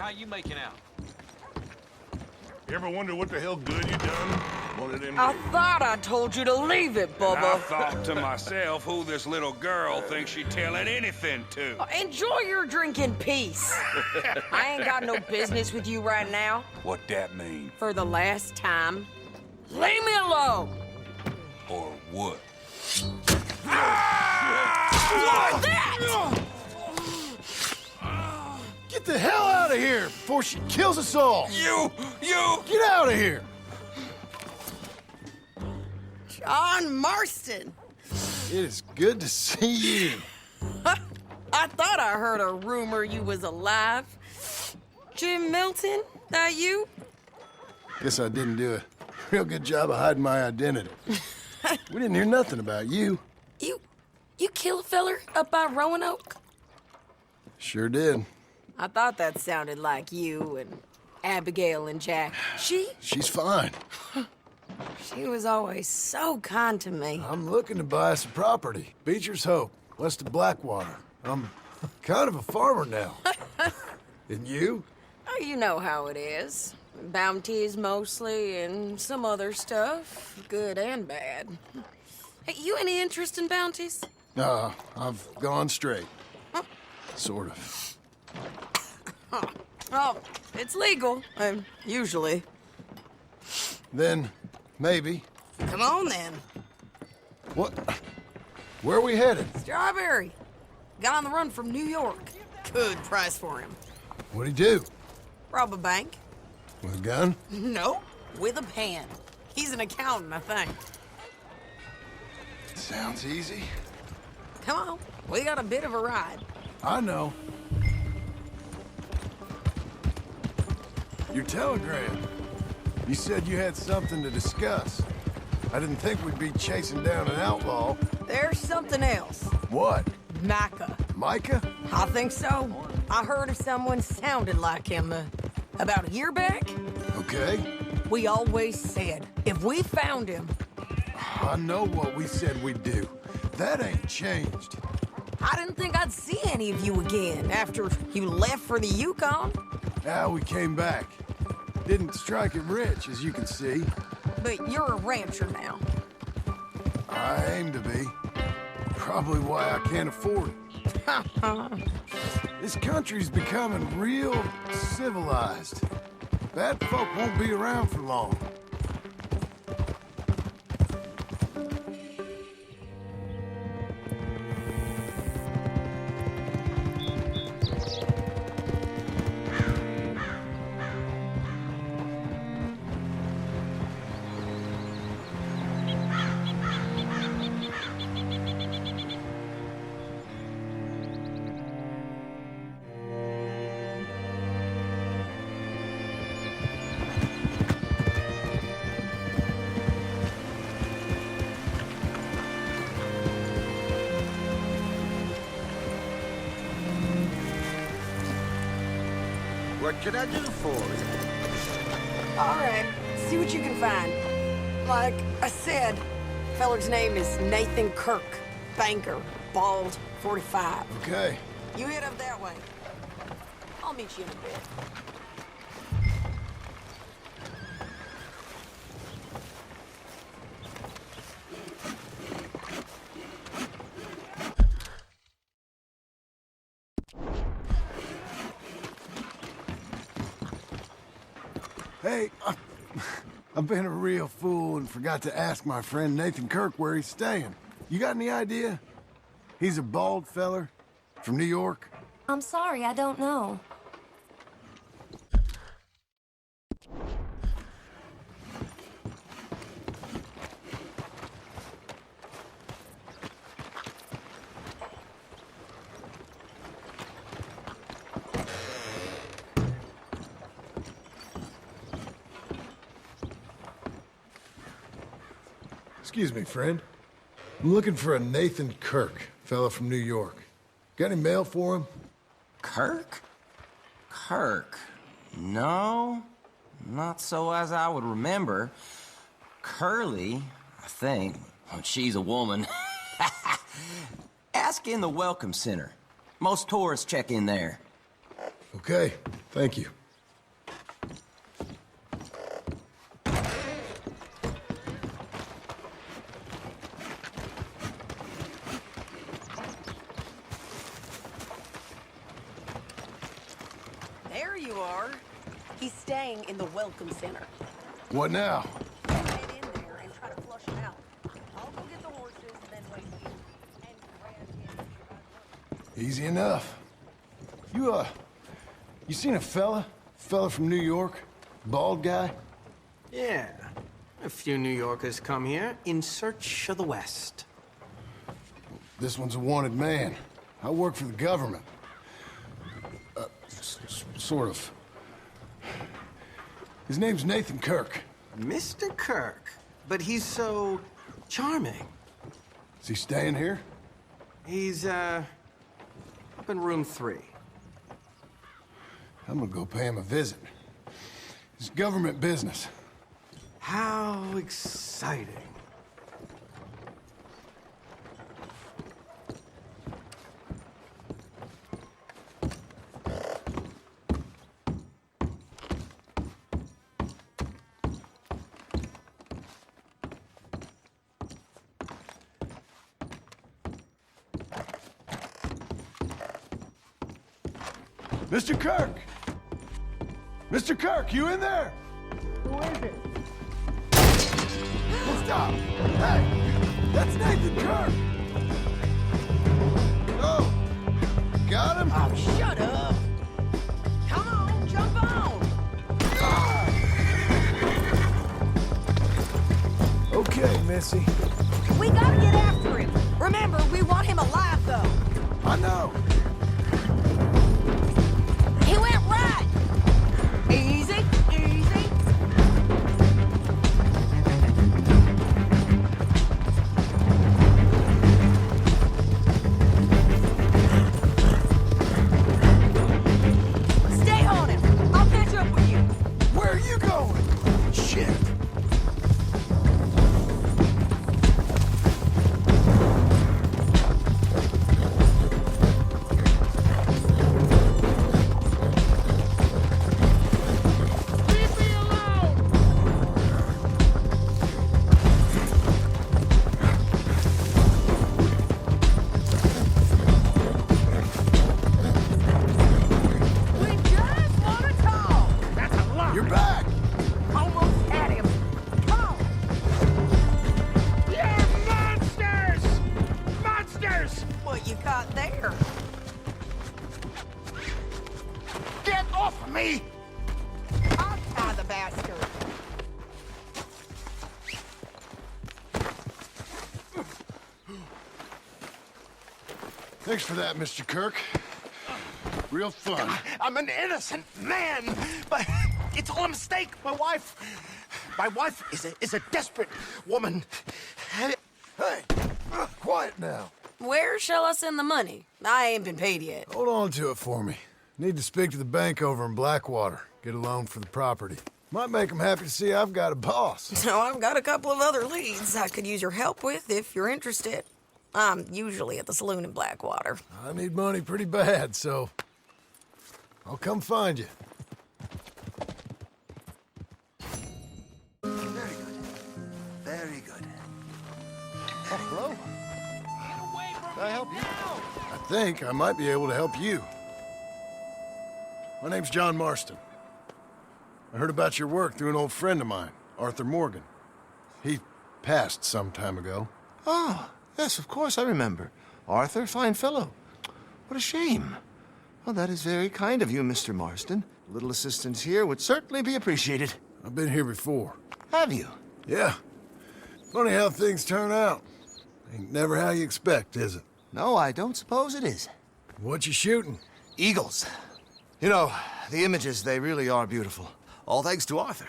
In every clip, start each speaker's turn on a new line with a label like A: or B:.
A: How you making out?
B: You ever wonder what the hell good you done? One of them
C: I
B: days.
C: thought I told you to leave it,
D: And I
C: Bubba.
D: thought to myself who this little girl thinks she telling anything to.
C: Enjoy your drink in peace. I ain't got no business with you right now.
D: What that mean?
C: For the last time, leave me alone.
D: Or what?
C: What's that?
E: Get the hell out of here before she kills us all!
D: You!
E: Get out of here!
C: John Marston.
E: It is good to see you.
C: I thought I heard a rumor you was alive. Jim Milton, that you?
E: Guess I didn't do a real good job of hiding my identity. We didn't hear nothing about you.
C: You kill a feller up by Roanoke?
E: Sure did.
C: I thought that sounded like you and Abigail and Jack.
E: She's fine.
C: She was always so kind to me.
E: I'm looking to buy some property. Beecher's Hope, west of Blackwater. I'm kind of a farmer now. And you?
C: Oh, you know how it is. Bounties mostly, and some other stuff, good and bad. Hey, you any interest in bounties?
E: I've gone straight. Sort of.
C: Oh, it's legal, usually.
E: Then, maybe.
C: Come on, then.
E: What? Where are we headed?
C: Strawberry. Got on the run from New York. Good price for him.
E: What'd he do?
C: Rob a bank?
E: With a gun?
C: No, with a pen. He's an accountant, I think.
E: Sounds easy.
C: Come on, we got a bit of a ride.
E: I know. Your telegram. You said you had something to discuss. I didn't think we'd be chasing down an outlaw.
C: There's something else.
E: What?
C: Micah.
E: Micah?
C: I think so. I heard of someone sounded like him about a year back.
E: Okay.
C: We always said, if we found him...
E: I know what we said we'd do. That ain't changed.
C: I didn't think I'd see any of you again after you left for the Yukon.
E: Now we came back. Didn't strike it rich, as you can see.
C: But you're a rancher now.
E: I aim to be. Probably why I can't afford it. This country's becoming real civilized. Bad folk won't be around for long.
F: What can I do for you?
C: All right, see what you can find. Like I said, feller's name is Nathan Kirk. Banker, bald, 45.
E: Okay.
C: You head up that way. I'll meet you in a bit.
E: Hey, I've been a real fool and forgot to ask my friend Nathan Kirk where he's staying. You got any idea? He's a bald feller from New York.
G: I'm sorry, I don't know.
E: Excuse me, friend. I'm looking for a Nathan Kirk, fella from New York. Got any mail for him?
H: Kirk? Kirk? No, not so as I would remember. Curly, I think. Well, she's a woman. Ask in the Welcome Center. Most tourists check in there.
E: Okay, thank you.
C: There you are. He's staying in the Welcome Center.
E: What now?
C: You head in there and try to flush him out. I'll go get the horses, then wait for you. And grab him.
E: Easy enough. You seen a fella? Fella from New York? Bald guy?
A: Yeah. A few New Yorkers come here in search of the West.
E: This one's a wanted man. I work for the government. Sort of. His name's Nathan Kirk.
A: Mr. Kirk? But he's so charming.
E: Is he staying here?
A: He's, up in room 3.
E: I'm gonna go pay him a visit. It's government business.
A: How exciting.
E: Mr. Kirk! Mr. Kirk, you in there? Who is it? Well, stop! Hey! That's Nathan Kirk! Oh! Got him?
C: Oh, shut up! Come on, jump on!
E: Okay, Missy.
C: We gotta get after him. Remember, we want him alive, though.
E: I know.
C: He went right. Easy, easy. Stay on him. I'll catch up with you.
E: Where are you going? Shit.
C: We just want to talk.
B: That's a lot.
E: You're back!
C: Almost had him. Come on.
B: You're monsters! Monsters!
C: What you got there?
B: Get off of me!
C: I'll tie the bastard.
E: Thanks for that, Mr. Kirk. Real fun.
B: I'm an innocent man, but it's all a mistake. My wife is a desperate woman.
E: Hey, quiet now.
C: Where shall I send the money? I ain't been paid yet.
E: Hold on to it for me. Need to speak to the bank over in Blackwater. Get a loan for the property. Might make them happy to see I've got a boss.
C: So I've got a couple of other leads I could use your help with if you're interested. I'm usually at the saloon in Blackwater.
E: I need money pretty bad, so I'll come find you.
F: Very good. Very good.
E: Oh, hello. Can I help you? I think I might be able to help you. My name's John Marston. I heard about your work through an old friend of mine, Arthur Morgan. He passed some time ago.
I: Oh, yes, of course, I remember. Arthur, fine fellow. What a shame. Well, that is very kind of you, Mr. Marston. A little assistance here would certainly be appreciated.
E: I've been here before.
I: Have you?
E: Yeah. Funny how things turn out. Ain't never how you expect, is it?
I: No, I don't suppose it is.
E: What you shooting?
I: Eagles. You know, the images, they really are beautiful. All thanks to Arthur.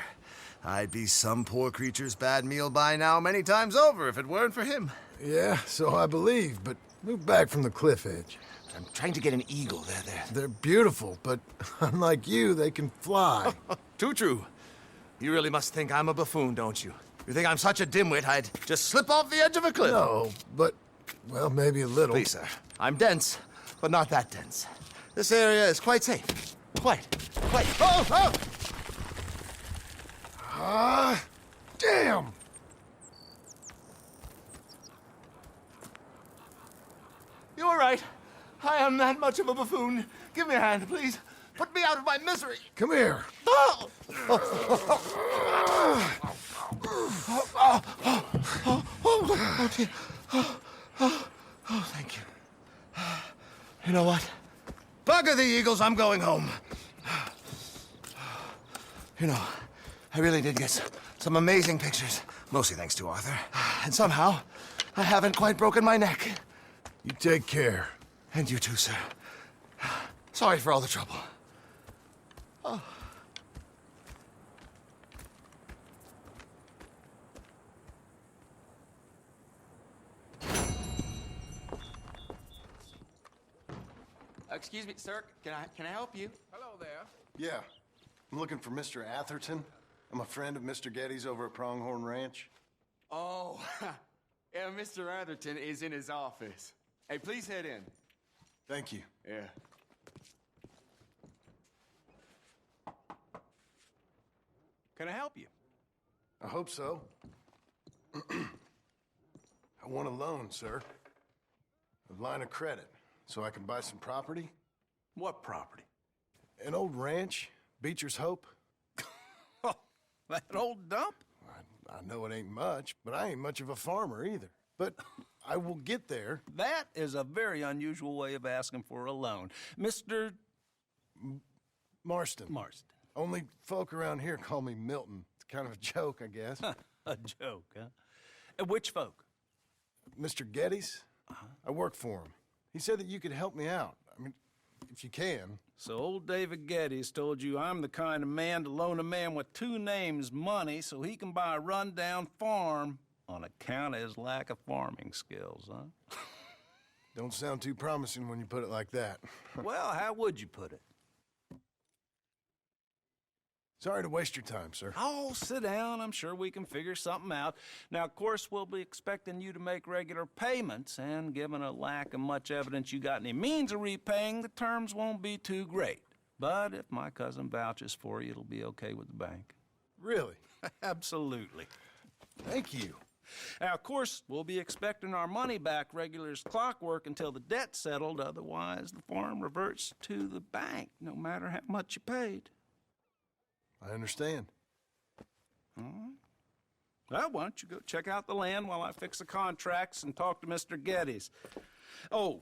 I: I'd be some poor creature's bad meal by now many times over if it weren't for him.
E: Yeah, so I believe, but move back from the cliff edge.
I: I'm trying to get an eagle.
E: They're beautiful, but unlike you, they can fly.
I: Too true. You really must think I'm a buffoon, don't you? You think I'm such a dimwit I'd just slip off the edge of a cliff?
E: No, but, well, maybe a little.
I: Please, sir. I'm dense, but not that dense. This area is quite safe. Quiet. Quiet. Oh!
E: Damn!
I: You all right? I am not much of a buffoon. Give me a hand, please. Put me out of my misery.
E: Come here.
I: Oh, dear. Oh, thank you. You know what? Bugger the Eagles, I'm going home. You know, I really did get some amazing pictures, mostly thanks to Arthur. And somehow, I haven't quite broken my neck.
E: You take care.
I: And you too, sir. Sorry for all the trouble.
H: Excuse me, sir. Can I help you?
A: Hello there.
E: Yeah. I'm looking for Mr. Atherton. I'm a friend of Mr. Getty's over at Pronghorn Ranch.
J: Oh, yeah, Mr. Atherton is in his office. Hey, please head in.
E: Thank you.
J: Yeah. Can I help you?
E: I hope so. I want a loan, sir. A line of credit, so I can buy some property.
J: What property?
E: An old ranch, Beecher's Hope.
J: That old dump?
E: I know it ain't much, but I ain't much of a farmer either. But I will get there.
J: That is a very unusual way of asking for a loan. Mr.
E: Marston.
J: Marston.
E: Only folk around here call me Milton. It's kind of a joke, I guess.
J: A joke, huh? Which folk?
E: Mr. Getty's? I work for him. He said that you could help me out. I mean, if you can.
J: So old David Geddes told you I'm the kind of man to loan a man with two names money so he can buy a rundown farm on account of his lack of farming skills, huh?
E: Don't sound too promising when you put it like that.
J: Well, how would you put it?
E: Sorry to waste your time, sir.
J: Oh, sit down. I'm sure we can figure something out. Now, of course, we'll be expecting you to make regular payments, and given a lack of much evidence you got any means of repaying, the terms won't be too great. But if my cousin vouches for you, it'll be okay with the bank.
E: Really?
J: Absolutely.
E: Thank you.
J: Now, of course, we'll be expecting our money back regular as clockwork until the debt's settled. Otherwise, the farm reverts to the bank, no matter how much you paid.
E: I understand.
J: All right. Well, why don't you go check out the land while I fix the contracts and talk to Mr. Geddes. Oh,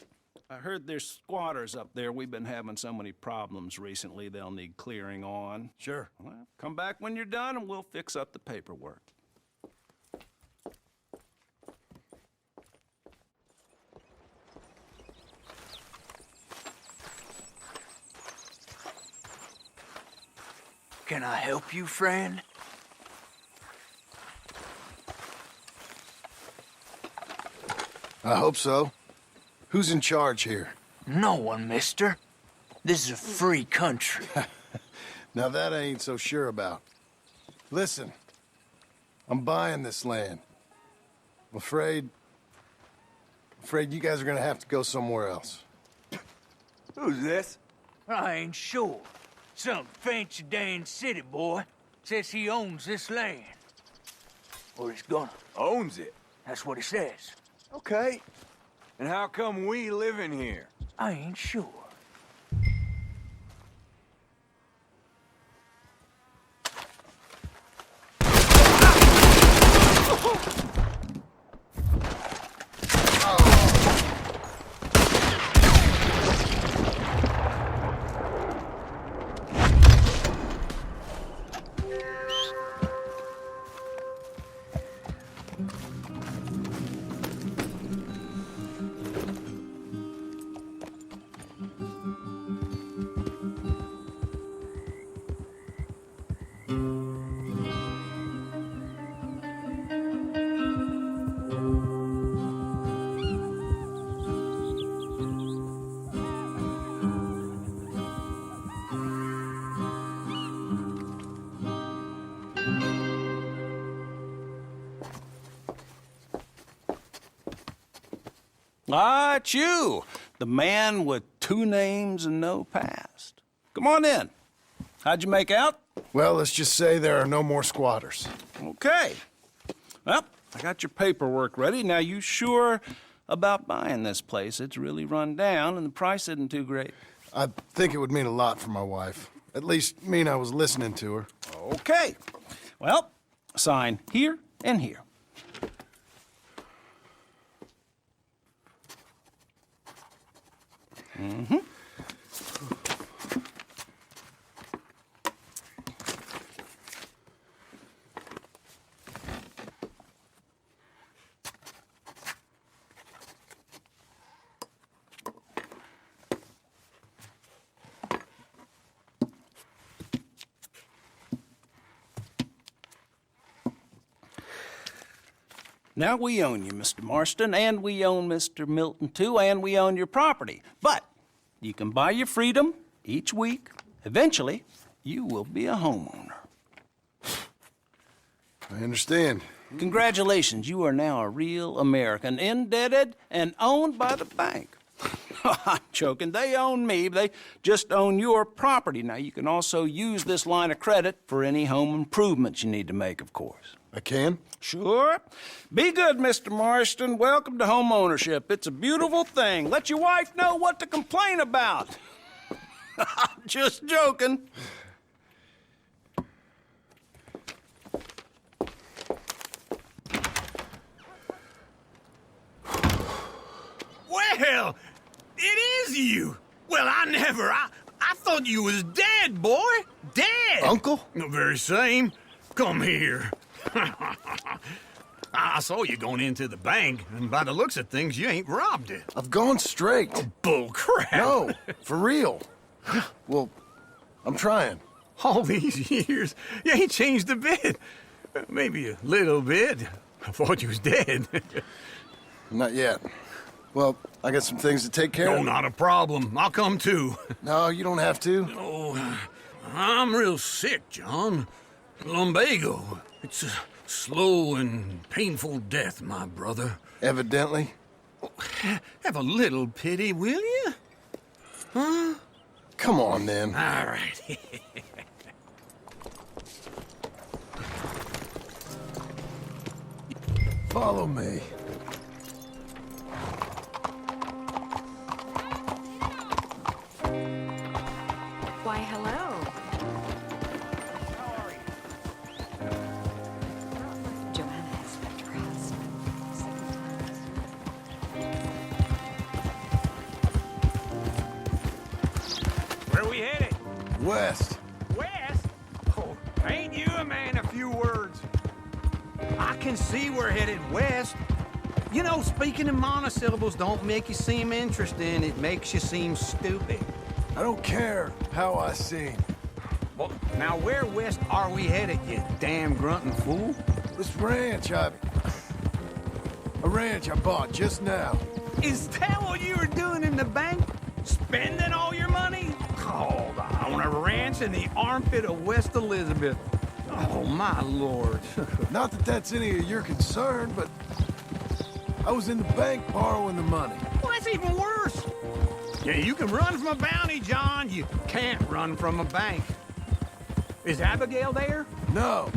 J: I heard there's squatters up there. We've been having so many problems recently, they'll need clearing on.
E: Sure.
J: Well, come back when you're done and we'll fix up the paperwork.
F: Can I help you, friend?
E: I hope so. Who's in charge here?
F: No one, mister. This is a free country.
E: Now that I ain't so sure about. Listen, I'm buying this land. I'm afraid you guys are gonna have to go somewhere else.
F: Who's this? I ain't sure. Some fancy Dan city boy says he owns this land. Or he's gonna.
K: Owns it?
F: That's what he says.
K: Okay. And how come we live in here?
F: I ain't sure.
J: Ah, it's you, the man with two names and no past. Come on in. How'd you make out?
E: Well, let's just say there are no more squatters.
J: Okay. Well, I got your paperwork ready. Now, you sure about buying this place? It's really run down, and the price isn't too great.
E: I think it would mean a lot for my wife. At least mean I was listening to her.
J: Okay. Well, sign here and here. Mm-hmm. Now, we own you, Mr. Marston, and we own Mr. Milton, too, and we own your property. But you can buy your freedom each week. Eventually, you will be a homeowner.
E: I understand.
J: Congratulations, you are now a real American, indebted and owned by the bank. I'm joking. They own me. They just own your property. Now, you can also use this line of credit for any home improvements you need to make, of course.
E: I can?
J: Sure. Be good, Mr. Marston. Welcome to home ownership. It's a beautiful thing. Let your wife know what to complain about. Just joking.
B: Well, it is you. Well, I thought you was dead, boy. Dead.
E: Uncle?
B: The very same. Come here. I saw you going into the bank, and by the looks of things, you ain't robbed it.
E: I've gone straight.
B: Oh, bull crap.
E: No, for real. Well, I'm trying.
B: All these years, you ain't changed a bit. Maybe a little bit. I thought you was dead.
E: Not yet. Well, I got some things to take care
B: No,
E: of.
B: not a problem. I'll come too.
E: No, you don't have to.
B: Oh, I'm real sick, John. Lumbago. It's a slow and painful death, my brother.
E: Evidently.
B: Have a little pity, will you? Huh?
E: Come on, then.
B: All right.
E: Follow me.
L: Why, hello.
B: How are you?
L: Joanna has left her husband several times.
B: Where we headed?
E: West.
B: West? Oh, ain't you a man of few words? I can see we're headed west. You know, speaking in monosyllables don't make you seem interesting. It makes you seem stupid.
E: I don't care how I sing.
B: Well, now where west are we headed, you damn grunting fool?
E: This ranch a ranch I bought just now.
B: Is that what you were doing in the bank? Spending all your money? Oh, on a ranch in the armpit of West Elizabeth. Oh, my lord.
E: Not that that's any of your concern, but I was in the bank borrowing the money.
B: Well, that's even worse. Yeah, you can run from a bounty, John. You can't run from a bank. Is Abigail there?
E: No.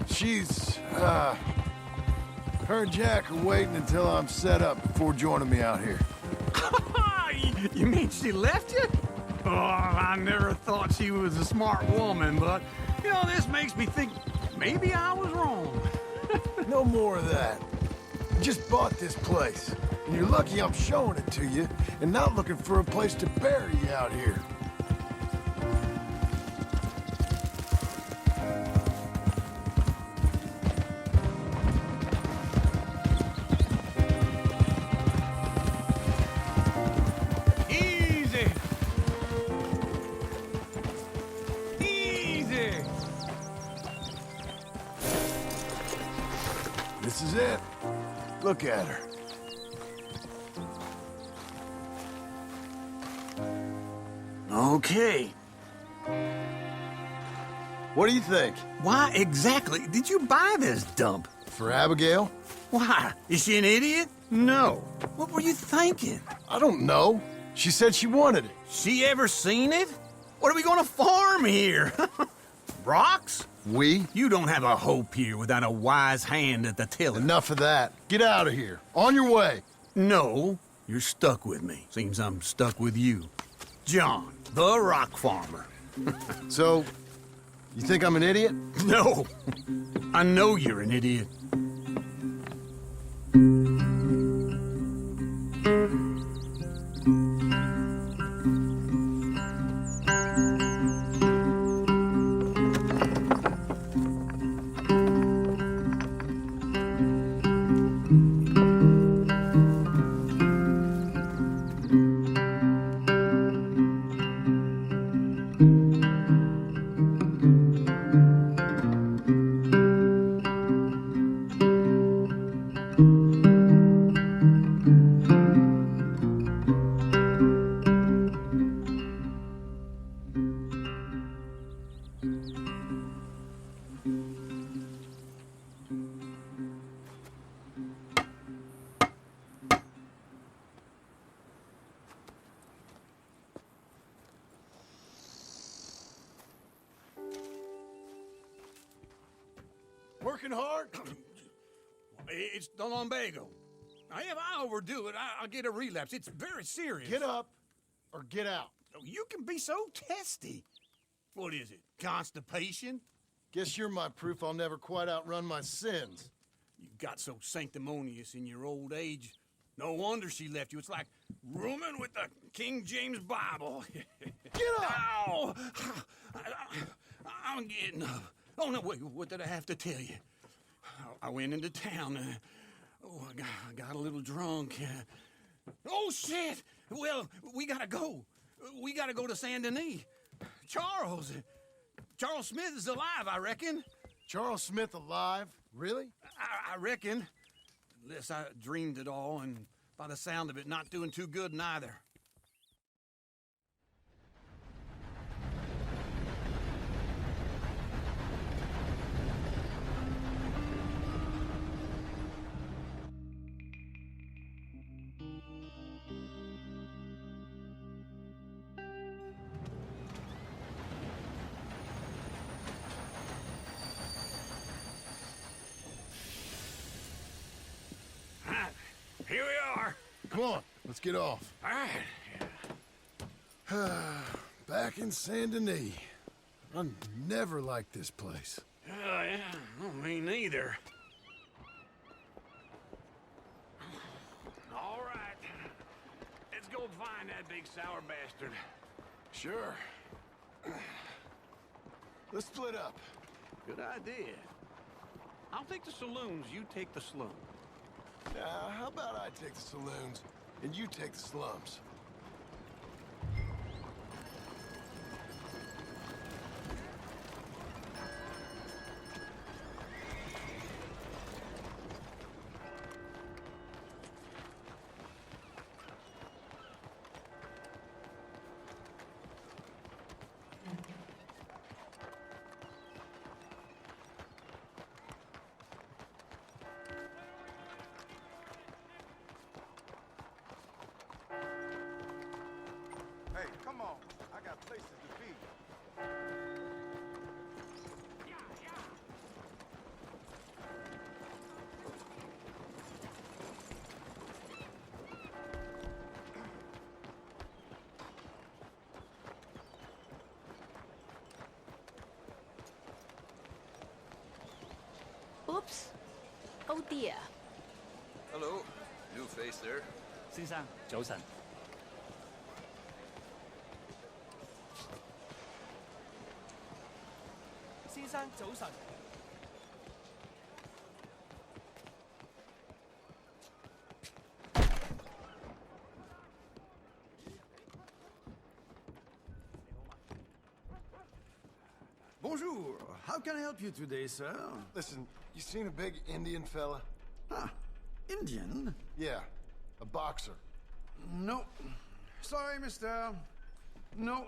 E: She's, her and Jack are waiting until I'm set up before joining me out here.
B: You mean she left you? Oh, I never thought she was a smart woman, but, you know, this makes me think maybe I was wrong.
E: No more of that. I just bought this place, and you're lucky I'm showing it to you and not looking for a place to bury you out here.
B: Easy. Easy.
E: This is it. Look at her.
B: Okay.
E: What do you think?
B: Why exactly did you buy this dump?
E: For Abigail?
B: Why? Is she an idiot? No. What were you thinking?
E: I don't know. She said she wanted it.
B: She ever seen it? What are we gonna farm here? Rocks?
E: We?
B: You don't have a hope here without a wise hand at the tiller.
E: Enough of that. Get out of here. On your way.
B: No, you're stuck with me. Seems I'm stuck with you. John, the rock farmer.
E: So, you think I'm an idiot?
B: No, I know you're an idiot.
E: Working hard?
B: It's the lumbago. If I overdo it, I'll get a relapse. It's very serious.
E: Get up or get out.
B: You can be so testy. What is it, constipation?
E: Guess you're my proof I'll never quite outrun my sins.
B: You got so sanctimonious in your old age. No wonder she left you. It's like rooming with the King James Bible.
E: Get up!
B: Ow! I'm getting up. Oh, no, wait, what did I have to tell you? I went into town. I got a little drunk. Oh, shit! Well, we gotta go. We gotta go to Saint Denis. Charles Smith is alive, I reckon.
E: Charles Smith alive? Really?
B: I reckon. Unless I dreamed it all, and by the sound of it, not doing too good neither. Here we are.
E: Come on, let's get off.
B: All right.
E: Back in Saint Denis. I never liked this place.
B: Yeah, oh, me neither. All right. Let's go find that big sour bastard.
E: Sure. Let's split up.
B: Good idea. I'll take the saloons, you take the slum.
E: How about I take the saloons, and you take the slums?
M: Hey, come on. I got places to be.
L: Oops. Oh dear.
N: Hello. New face there.
O: 先生，早晨。先生，早晨。
P: Bonjour. How can I help you today, sir?
E: Listen, you seen a big Indian fella?
P: Ah, Indian?
E: Yeah, a boxer.
P: No. Sorry, mister. No.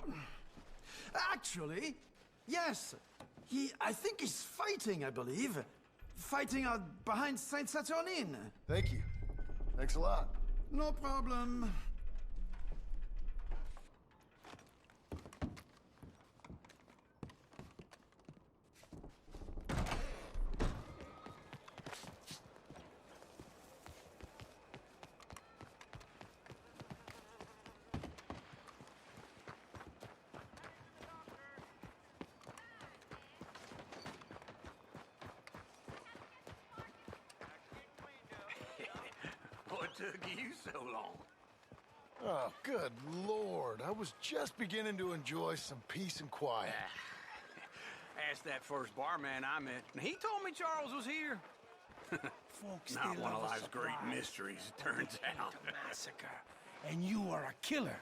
P: Actually, yes. I think he's fighting, I believe. Fighting out behind Saint Saturnine.
E: Thank you. Thanks a lot.
P: No problem.
B: took you so long?
E: Oh, good Lord. I was just beginning to enjoy some peace and quiet.
B: Asked that first barman I met, and he told me Charles was here.
P: Folks,
B: Not
P: they
B: one of
P: love a
B: life's great
P: surprise.
B: mysteries, it turns out.
P: A massacre. And you are a killer.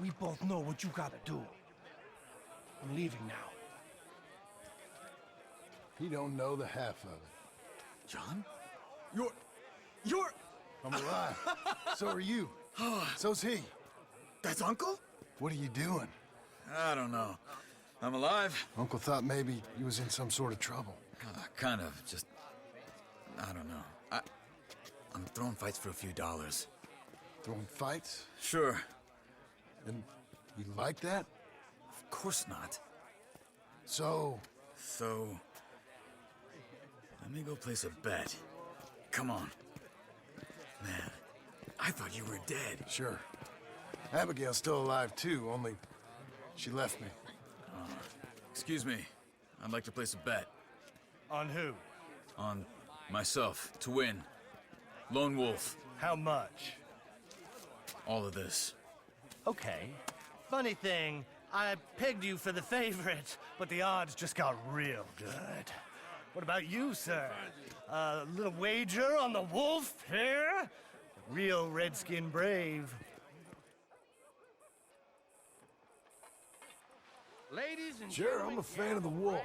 P: We both know what you gotta do. I'm leaving now.
E: He don't know the half of it.
P: John?
E: You're... I'm alive. So are you. So's he.
Q: That's Uncle?
E: What are you doing?
Q: I don't know. I'm alive.
E: Uncle thought maybe you was in some sort of trouble.
Q: Kind of. Just... I don't know. I'm throwing fights for a few dollars.
E: Throwing fights?
Q: Sure.
E: And you like that?
Q: Of course not.
E: So...
Q: So... Let me go place a bet. Come on. Man, I thought you were dead.
E: Sure. Abigail's still alive, too, only she left me.
Q: Excuse me. I'd like to place a bet.
O: On who?
Q: On myself, to win. Lone Wolf.
O: How much?
Q: All of this.
O: Okay. Funny thing, I pegged you for the favorite, but the odds just got real good. What about you, sir? A little wager on the wolf here? Real redskin brave.
B: Ladies and
E: Sure, I'm a fan of the wolf.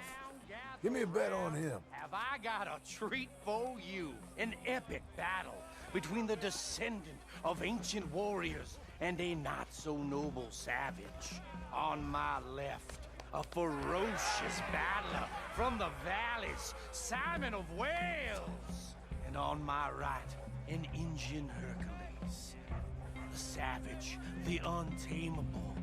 E: Give me a bet on him.
B: have I got a treat for you. An epic battle between the descendant of ancient warriors and a not-so-noble savage. On my left, a ferocious battler from the valleys, Simon of Wales. And on my right, an Indian Hercules. The savage, the untamable,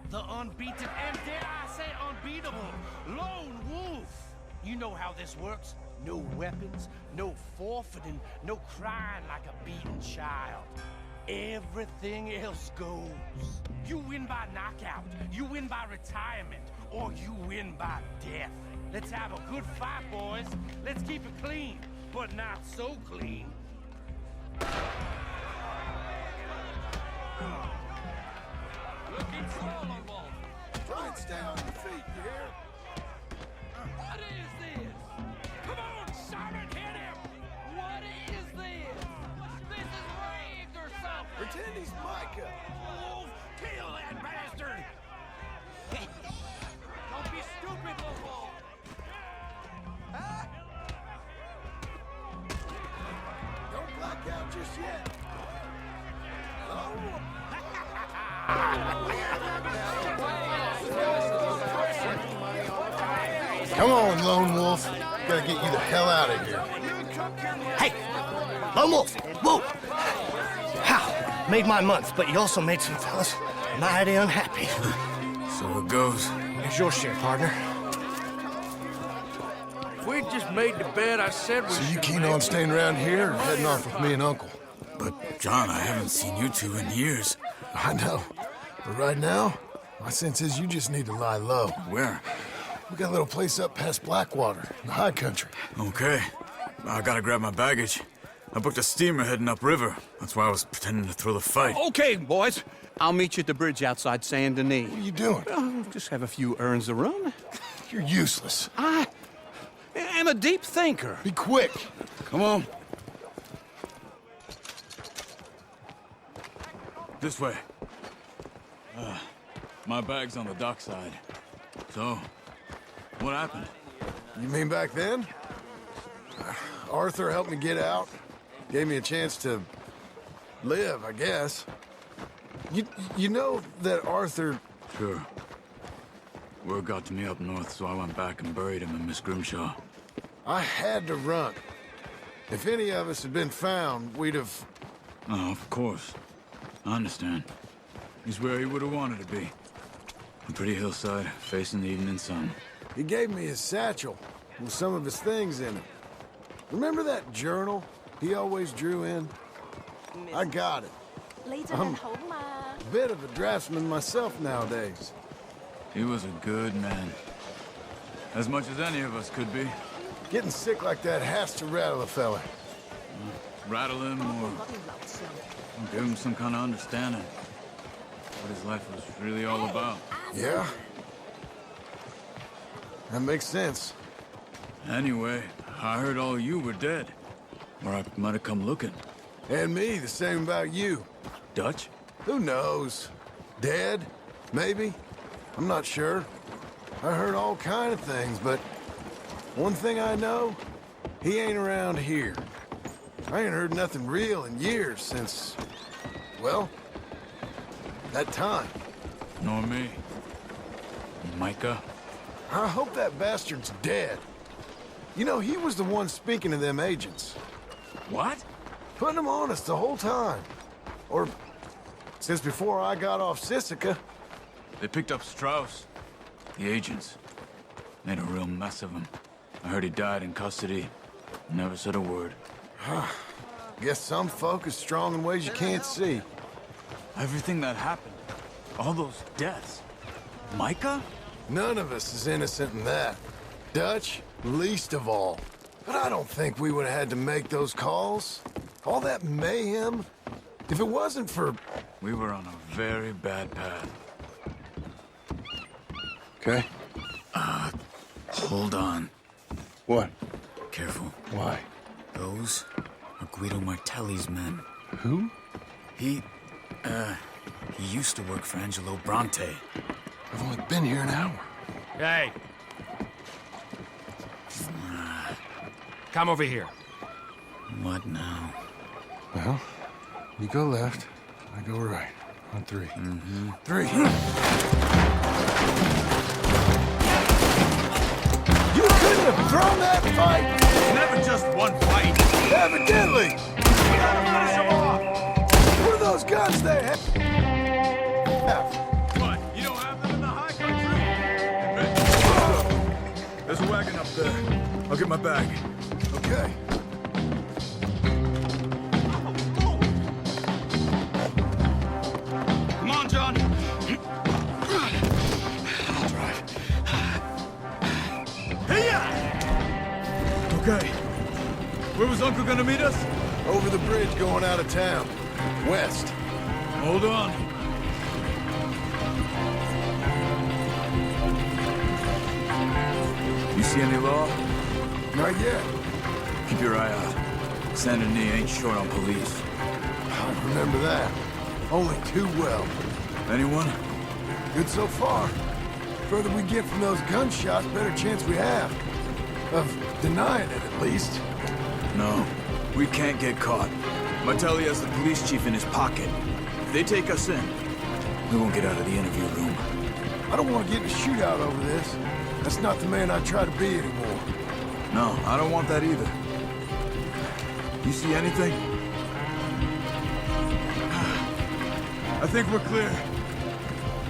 B: the unbeaten, and dare I say unbeatable, Lone Wolf. You know how this works. No weapons, no forfeiting, no crying like a beaten child. Everything else goes. You win by knockout, you win by retirement, or you win by death. Let's have a good fight, boys. Let's keep it clean, but not so clean. Looking swollen, Wolf.
E: Try and stay on your feet, you hear?
B: What is this? Come on, Simon, hit him! What is this? This is rigged or something!
E: Pretend he's Micah.
B: Wolf, kill that bastard! Don't be stupid, Wolf!
E: Don't black out just yet. Come on, Lone Wolf. Gotta get you the hell out of here.
O: Hey! Lone Wolf! Whoa! How? Made my month, but you also made some fellas mighty unhappy.
Q: So it goes.
O: Here's your share, partner.
K: If we just made the bet I said we
E: So you
K: should
E: keen
K: make,
E: on staying around here or heading off with me and Uncle?
Q: But, John, I haven't seen you two in years.
E: I know. But right now, my sense is you just need to lie low.
Q: Where?
E: We got a little place up past Blackwater, in the high country.
Q: Okay. I gotta grab my baggage. I booked a steamer heading upriver. That's why I was pretending to throw the fight.
B: Okay, boys. I'll meet you at the bridge outside Saint Denis.
E: What are you doing?
B: Just have a few errands to run.
E: You're useless.
B: I am a deep thinker.
E: Be quick.
Q: Come on. This way. My bag's on the dockside. So, what happened?
E: You mean back then? Arthur helped me get out. Gave me a chance to live, I guess. You know that Arthur...
Q: Sure. Word got to me up north, so I went back and buried him in Miss Grimshaw.
E: I had to run. If any of us had been found, we'd have...
Q: Oh, of course. I understand. He's where he would have wanted to be. A pretty hillside, facing the evening sun.
E: He gave me his satchel with some of his things in it. Remember that journal he always drew in? I got it. I'm a bit of a draftsman myself nowadays.
Q: He was a good man. As much as any of us could be.
E: Getting sick like that has to rattle a fella.
Q: rattle him or give him some kind of understanding what his life was really all about.
E: Yeah. That makes sense.
Q: Anyway, I heard all you were dead. Or I might have come looking.
E: And me, the same about you.
Q: Dutch?
E: Who knows? Dead? Maybe? I'm not sure. I heard all kind of things, but one thing I know, he ain't around here. I ain't heard nothing real in years since, well, that time.
Q: Nor me. Micah?
E: I hope that bastard's dead. You know, he was the one speaking to them agents.
Q: What?
E: Putting them on us the whole time. Or since before I got off Sisika.
Q: They picked up Strauss. The agents. Made a real mess of him. I heard he died in custody. Never said a word.
E: Guess some folk is strong in ways you can't see.
Q: Everything that happened. All those deaths. Micah?
E: None of us is innocent in that. Dutch, least of all. But I don't think we would have had to make those calls. All that mayhem. If it wasn't for...
Q: We were on a very bad path.
E: Okay.
Q: Hold on.
E: What?
Q: Careful.
E: Why?
Q: Those are Guido Martelli's men.
E: Who?
Q: He used to work for Angelo Bronte.
E: I've only been here an hour.
R: Hey. Come over here.
Q: What now?
E: Well, you go left, I go right. On three.
Q: Mm-hmm.
E: 3. You couldn't have thrown that fight!
Q: Never just one fight!
E: Evidently! We gotta finish them off! What are those guns they have?
Q: What? You don't have them in the high country? There's a wagon up there. I'll get my bag.
E: Okay.
Q: Come on, John. I'll drive. Hey-ya! Okay. Where was Uncle gonna meet us?
E: Over the bridge going out of town. West.
Q: Hold on. You see any law?
E: Not yet.
Q: Keep your eye out. Saint Denis ain't short on police.
E: I remember that. Only too well.
Q: Anyone?
E: Good so far. Further we get from those gunshots, better chance we have. Of denying it, at least.
Q: No. We can't get caught. Martelli has the police chief in his pocket. If they take us in, we won't get out of the interview room.
E: I don't want to get in a shootout over this. That's not the man I try to be anymore.
Q: No, I don't want that either. You see anything? I think we're clear.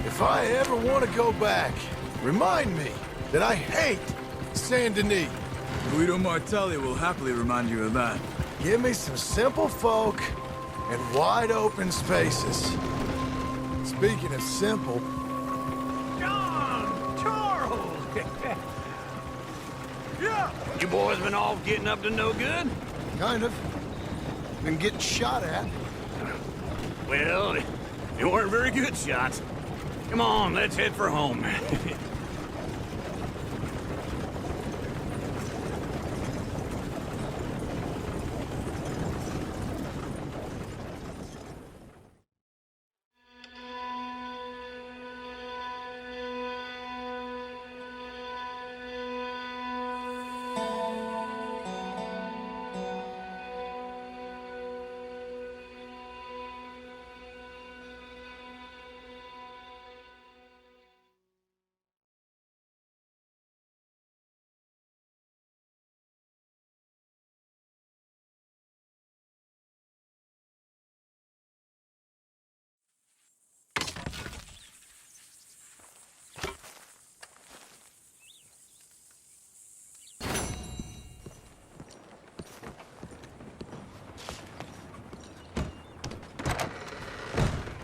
E: If I ever want to go back, remind me that I hate Saint Denis.
Q: Guido Martelli will happily remind you of that.
E: Give me some simple folk and wide open spaces. Speaking of simple...
B: John! Charles! Yeah! You boys been all getting up to no good?
E: Kind of. Been getting shot at.
B: Well, they weren't very good shots. Come on, let's head for home.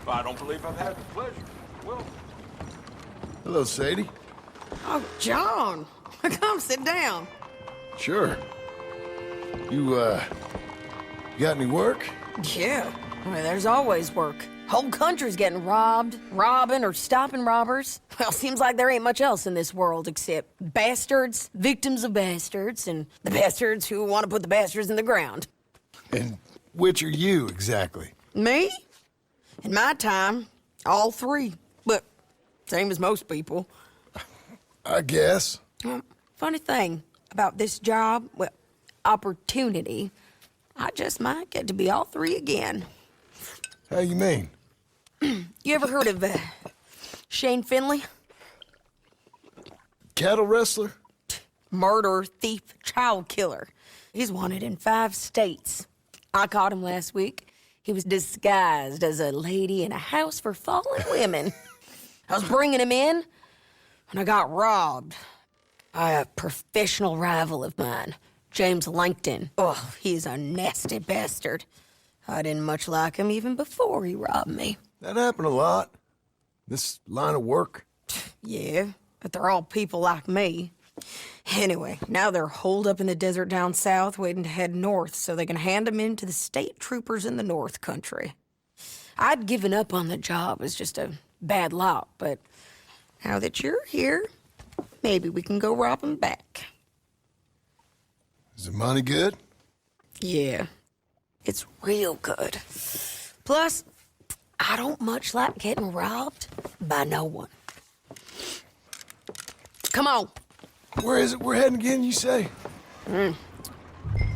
K: I don't believe I've had the pleasure. Well,
E: Hello, Sadie.
C: Oh, John. Come sit down.
E: Sure. You, You got any work?
C: Yeah, well, there's always work. Whole country's getting robbed, robbing, or stopping robbers. Well, seems like there ain't much else in this world except bastards, victims of bastards, and the bastards who want to put the bastards in the ground.
E: And which are you, exactly?
C: Me? In my time, all three. But same as most people.
E: I guess.
C: Funny thing about this job, well, opportunity, I just might get to be all three again.
E: How you mean?
C: You ever heard of Shane Finley?
E: Cattle wrestler?
C: Murderer, thief, child killer. He's wanted in 5 states. I caught him last week. He was disguised as a lady in a house for fallen women. I was bringing him in, and I got robbed by a professional rival of mine, James Langton. Oh, he's a nasty bastard. I didn't much like him even before he robbed me.
E: That happened a lot. This line of work.
C: Yeah, but they're all people like me. Anyway, now they're holed up in the desert down south, waiting to head north so they can hand them in to the state troopers in the north country. I'd given up on the job as just a bad lot, but now that you're here, maybe we can go rob them back.
E: Is the money good?
C: Yeah, it's real good. Plus, I don't much like getting robbed by no one. Come on.
E: Where is it we're heading again, you say?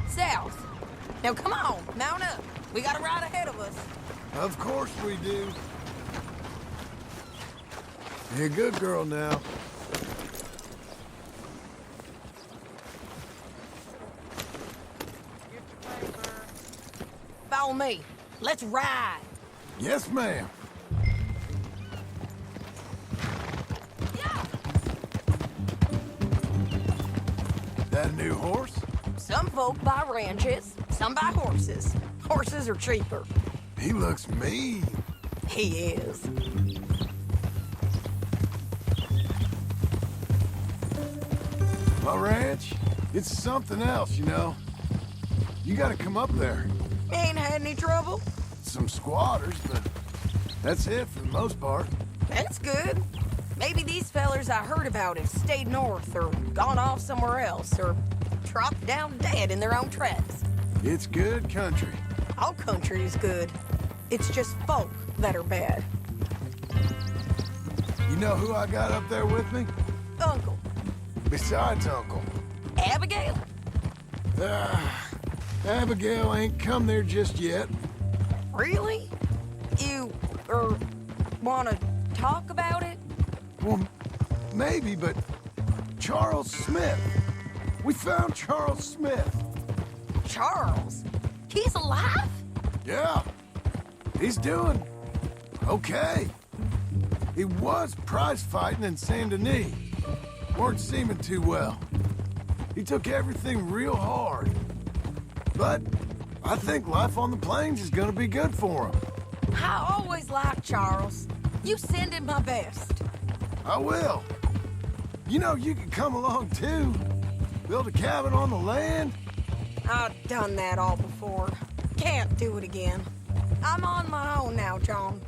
C: South. Now come on, mount up. We got a ride ahead of us.
E: Of course we do. You're a good girl now.
C: Follow me. Let's ride.
E: Yes, ma'am. That a new horse?
C: Some folk buy ranches, some buy horses. Horses are cheaper.
E: He looks mean.
C: He is.
E: My ranch, it's something else, you know. You gotta come up there.
C: Ain't had any trouble?
E: Some squatters, but that's it for the most part.
C: That's good. Maybe these fellers I heard about have stayed north or gone off somewhere else or dropped down dead in their own tracks.
E: It's good country.
C: All country is good. It's just folk that are bad.
E: You know who I got up there with me?
C: Uncle.
E: Besides Uncle.
C: Abigail?
E: Abigail ain't come there just yet.
C: Really? You, wanna talk about it?
E: Well, maybe, but Charles Smith. We found Charles Smith.
C: Charles? He's alive?
E: Yeah. He's doing okay. He was prize fighting in Saint Denis. Weren't seeming too well. He took everything real hard. But I think life on the plains is gonna be good for him.
C: I always liked Charles. You send him my best.
E: I will. You know, you can come along too. Build a cabin on the land.
C: I've done that all before. Can't do it again. I'm on my own now, John.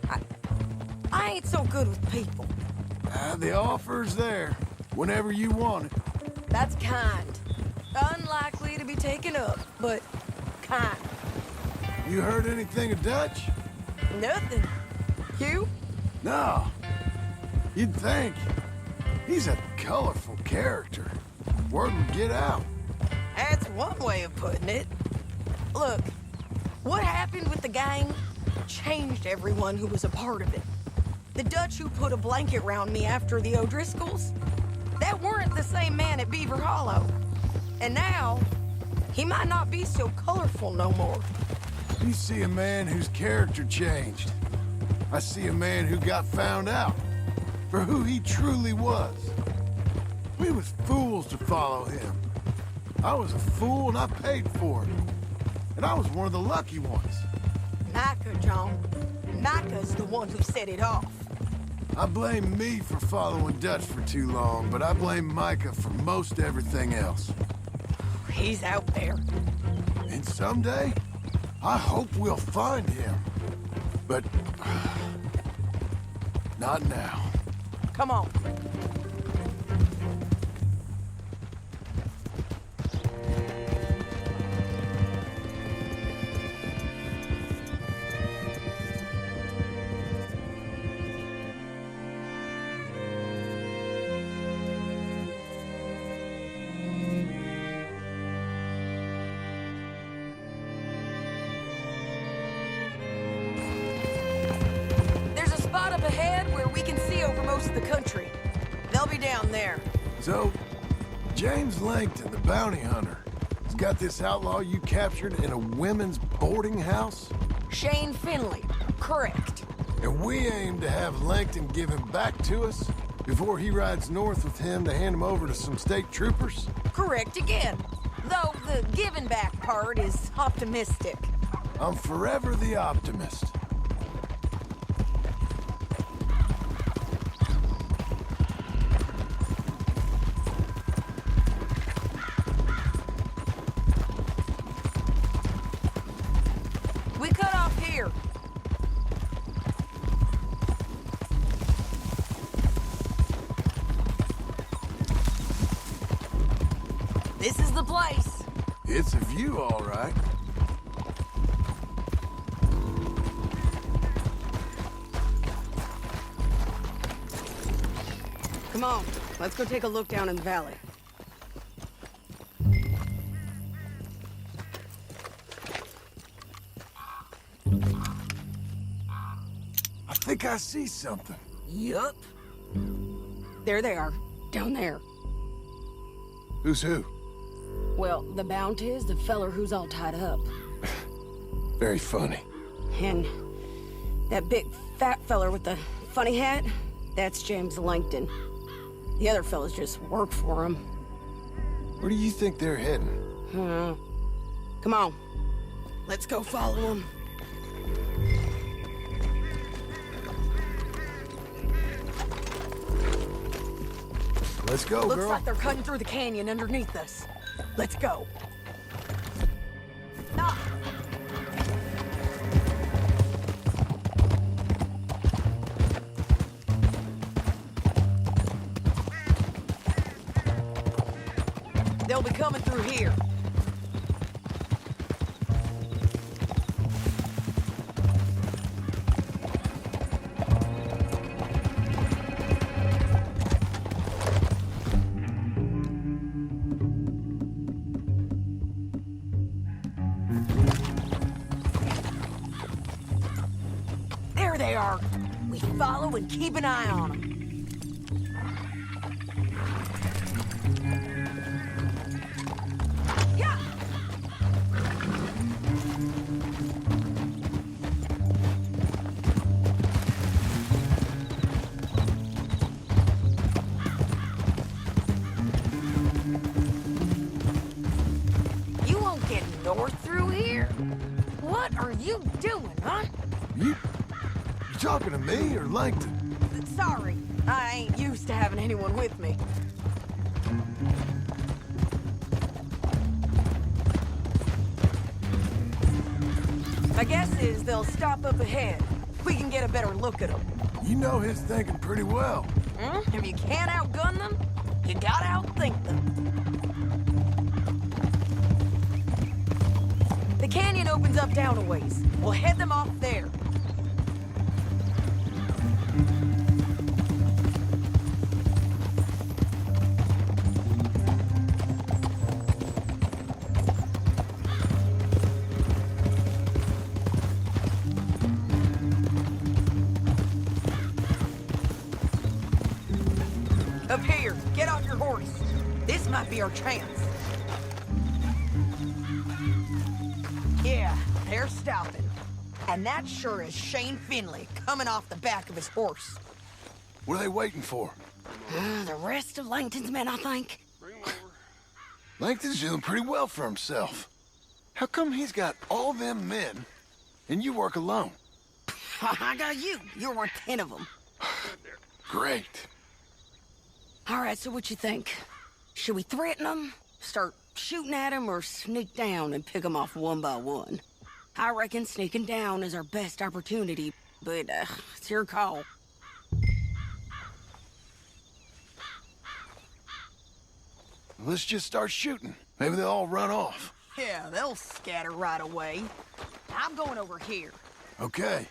C: I ain't so good with people.
E: The offer's there, whenever you want it.
C: That's kind. Unlikely to be taken up, but kind.
E: You heard anything of Dutch?
C: Nothing. You?
E: No. You'd think. He's a colorful character. Word would get out.
C: That's one way of putting it. Look, what happened with the gang changed everyone who was a part of it. The Dutch who put a blanket round me after the O'Driscolls, that weren't the same man at Beaver Hollow. And now, he might not be so colorful no more.
E: You see a man whose character changed. I see a man who got found out for who he truly was. We was fools to follow him. I was a fool and I paid for it. And I was one of the lucky ones.
C: Micah, John. Micah's the one who set it off.
E: I blame me for following Dutch for too long, but I blame Micah for most everything else.
C: He's out there.
E: And someday, I hope we'll find him. But... not now.
C: Come on. There's a spot up ahead where we can see over most of the country. They'll be down there.
E: So, James Langton, the bounty hunter, has got this outlaw you captured in a women's boarding house?
C: Shane Finley. Correct.
E: And we aim to have Langton give him back to us before he rides north with him to hand him over to some state troopers?
C: Correct again. Though the giving back part is optimistic.
E: I'm forever the optimist.
C: We cut off here. This is the place.
E: It's a view, all right.
C: Come on, let's go take a look down in the valley.
E: I think I see something.
C: Yup. There they are, down there.
E: Who's who?
C: Well, the bounty is the feller who's all tied up.
E: Very funny.
C: And that big fat feller with the funny hat, that's James Langton. The other fellas just work for him.
E: Where do you think they're heading?
C: Come on. Let's go follow them.
E: Let's go,
C: Looks
E: girl.
C: like they're cutting through the canyon underneath us. Let's go. Ah. They'll be coming through here. There they are. We follow and keep an eye on them. You won't get north through here? What are you doing, huh?
E: You talking to me or Langton?
C: Sorry, I ain't used to having anyone with me. My guess is they'll stop up ahead. We can get a better look at them.
E: You know his thinking pretty well.
C: If you can't outgun them, you gotta outthink them. The canyon opens up down a ways. We'll head them off there. Up here, get off your horse. This might be our chance. Yeah, they're stopping. And that sure is Shane Finley coming off the back of his horse.
E: What are they waiting for?
C: The rest of Langton's men, I think.
E: Langton's doing pretty well for himself. How come he's got all them men, and you work alone?
C: I got you. You're worth 10 of them.
E: Great.
C: All right, so what you think? Should we threaten them, start shooting at them, or sneak down and pick them off one by one? I reckon sneaking down is our best opportunity, but it's your call.
E: Let's just start shooting. Maybe they'll all run off.
S: Yeah, they'll scatter right away. I'm going over here.
E: Okay.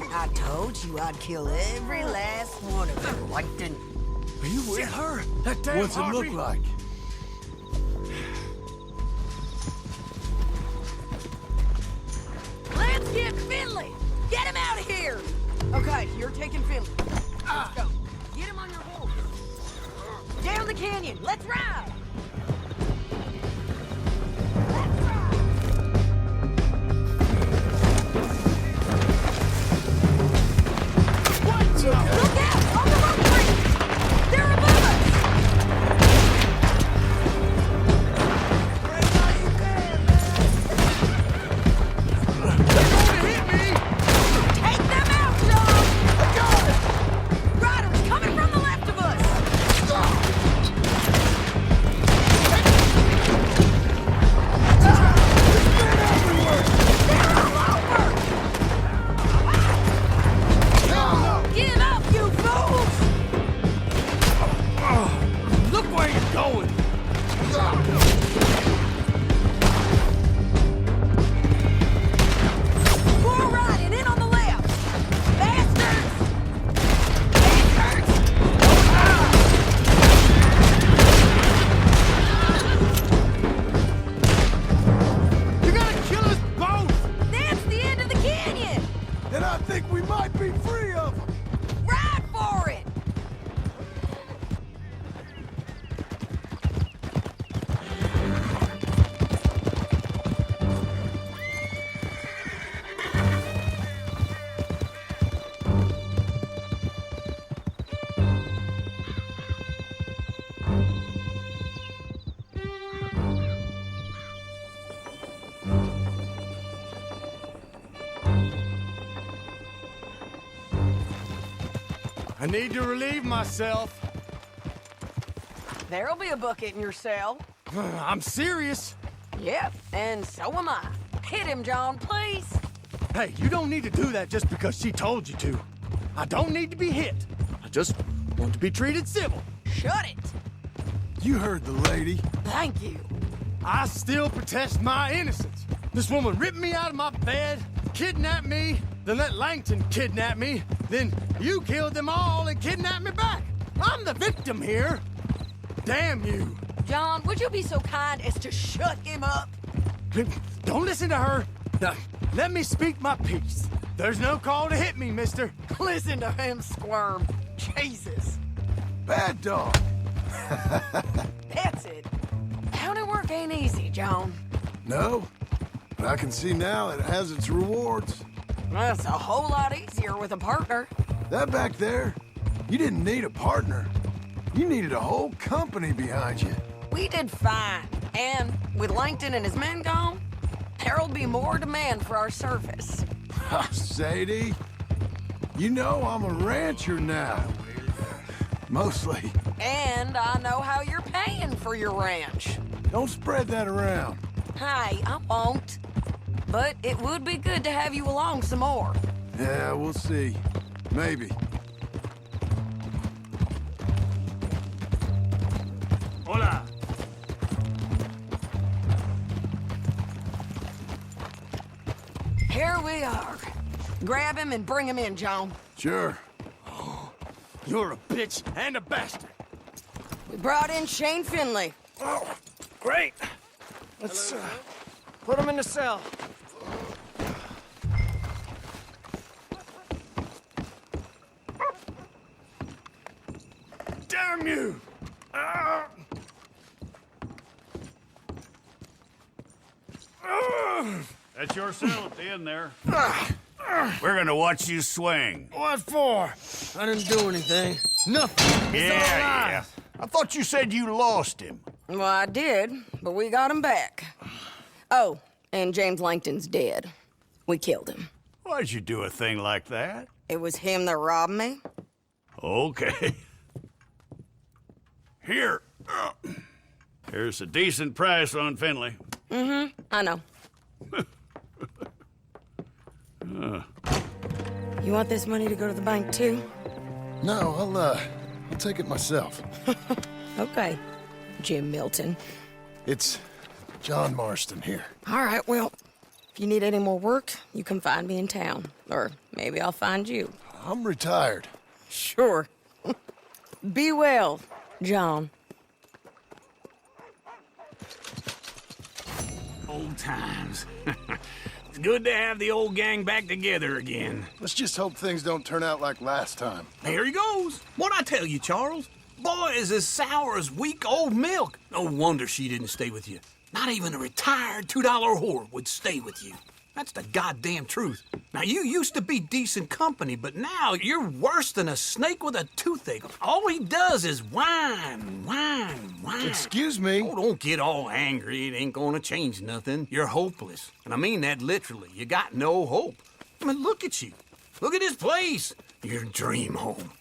S: I told you I'd kill every last one of them, Langton.
E: Are you with her? That damn What's it look like?
S: Let's get Finley! Get him out of here! Okay, you're taking Finley. Let's go. Get him on your horse. Down the canyon. Let's ride! Look out! On the road tree! They're above us! They're going to hit me! Take them out, John! I got it! Riders coming from the left of us! They're all over! Give up, you fools!
F: Look where you're going!
P: I need to relieve myself.
S: There'll be a bucket in your cell.
P: I'm serious.
S: Yep, and so am I. Hit him, John, please.
P: Hey, you don't need to do that just because she told you to. I don't need to be hit. I just want to be treated civil.
S: Shut it.
E: You heard the lady.
S: Thank you.
P: I still protest my innocence. This woman ripped me out of my bed, kidnapped me, then let Langton kidnap me, then you killed them all and kidnapped me back. I'm the victim here. Damn you.
S: John, would you be so kind as to shut him up?
P: Don't listen to her. Now, let me speak my piece. There's no call to hit me, mister.
S: Listen to him squirm. Jesus.
E: Bad dog.
S: That's it. County work ain't easy, John.
E: No, but I can see now it has its rewards.
S: That's a whole lot easier with a partner.
E: That back there, you didn't need a partner. You needed a whole company behind you.
S: We did fine. And with Langton and his men gone, there'll be more demand for our service.
E: Sadie, you know I'm a rancher now. Mostly.
S: And I know how you're paying for your ranch.
E: Don't spread that around.
S: Hey, I won't. But it would be good to have you along some more.
E: Yeah, we'll see. Maybe.
P: Hola.
S: Here we are. Grab him and bring him in, John.
E: Sure.
P: You're a bitch and a bastard.
S: We brought in Shane Finley.
P: Oh, great. Let's put him in the cell. Damn you!
T: That's your cell at the end there. We're gonna watch you swing.
P: What for? I didn't do anything. Nothing. It's all
T: Yeah.
P: lies.
T: I thought you said you lost him.
S: Well, I did, but we got him back. Oh, and James Langton's dead. We killed him.
T: Why'd you do a thing like that?
S: It was him that robbed me.
T: Okay. Here. Here's a decent price on Finley.
S: Mm-hmm, I know. You want this money to go to the bank, too?
E: No, I'll take it myself.
S: Okay, Jim Milton.
E: It's John Marston here.
S: All right, well, if you need any more work, you can find me in town. Or maybe I'll find you.
E: I'm retired.
S: Sure. Be well, John.
B: Old times. It's good to have the old gang back together again.
E: Let's just hope things don't turn out like last time.
B: Here he goes. What'd I tell you, Charles? Boy is as sour as week-old milk. No wonder she didn't stay with you. Not even a retired $2 whore would stay with you. That's the goddamn truth. Now, you used to be decent company, but now you're worse than a snake with a toothache. All he does is whine, whine, whine.
E: Excuse me?
B: Oh, don't get all angry. It ain't gonna change nothing. You're hopeless. And I mean that literally. You got no hope. I mean, look at you. Look at this place. Your dream home.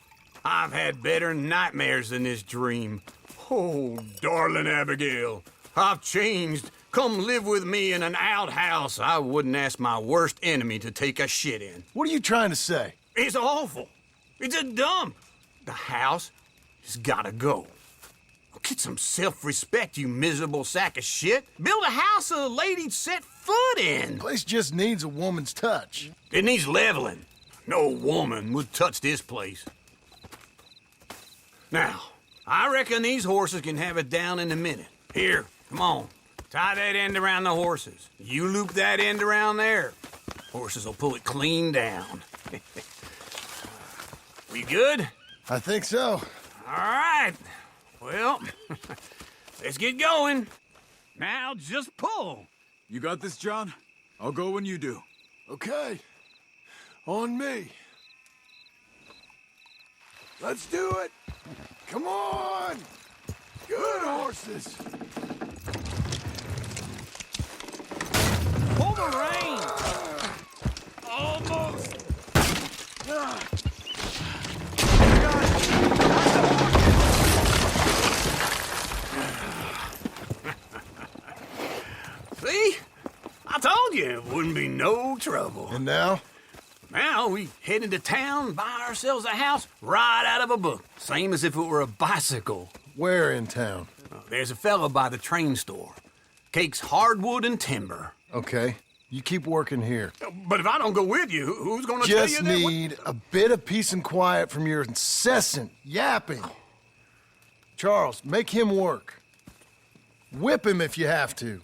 B: I've had better nightmares than this dream. Oh, darling Abigail, I've changed. Come live with me in an outhouse I wouldn't ask my worst enemy to take a shit in.
E: What are you trying to say?
B: It's awful. It's a dump. The house has gotta go. Get some self-respect, you miserable sack of shit. Build a house a lady'd set foot in.
E: The place just needs a woman's touch.
B: It needs leveling. No woman would touch this place. Now, I reckon these horses can have it down in a minute. Here, come on. Tie that end around the horses. You loop that end around there. Horses will pull it clean down. We good?
E: I think so.
B: All right. Well, let's get going. Now just pull.
K: You got this, John? I'll go when you do.
E: Okay. On me. Let's do it. Come on. Good horses.
B: Pull the rein. Almost.
K: You got
B: Wouldn't be no trouble.
E: And now?
B: Now we head into town, buy ourselves a house right out of a book. Same as if it were a bicycle.
E: Where in town?
B: There's a fella by the train store. Cakes hardwood and timber.
E: Okay. You keep working here.
B: But if I don't go with you, who's gonna tell you
E: Just
B: that?
E: need a bit of peace and quiet from your incessant yapping. Charles, make him work. Whip him if you have to.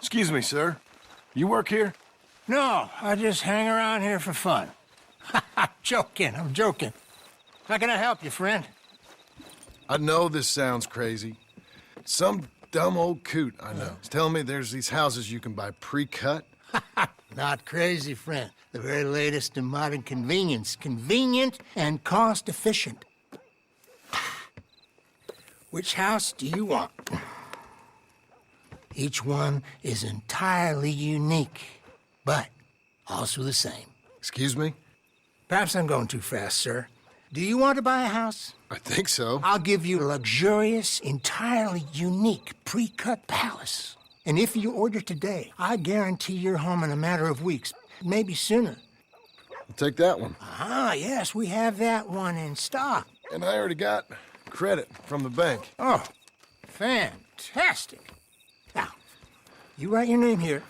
E: Excuse me, sir. You work here?
F: No, I just hang around here for fun. I'm joking. How can I help you, friend?
E: I know this sounds crazy. Some dumb old coot I know is telling me there's these houses you can buy pre-cut.
F: Not crazy, friend. The very latest in modern convenience. Convenient and cost-efficient. Which house do you want? Each one is entirely unique, but also the same.
E: Excuse me?
F: Perhaps I'm going too fast, sir. Do you want to buy a house?
E: I think so.
F: I'll give you a luxurious, entirely unique pre-cut palace. And if you order today, I guarantee you're home in a matter of weeks, maybe sooner.
E: I'll take that one.
F: Ah, yes, we have that one in stock.
E: And I already got credit from the bank.
F: Oh, fantastic. Now, you write your name here,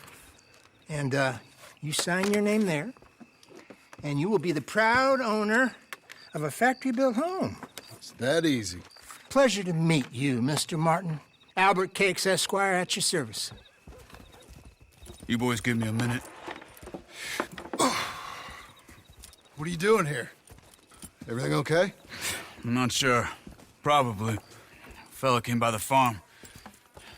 F: and you sign your name there, and you will be the proud owner of a factory-built home.
E: It's that easy.
F: Pleasure to meet you, Mr. Martin. Albert Cakes, Esquire, at your service.
Q: You boys give me a minute.
E: What are you doing here? Everything okay?
Q: I'm not sure. Probably. Fella came by the farm.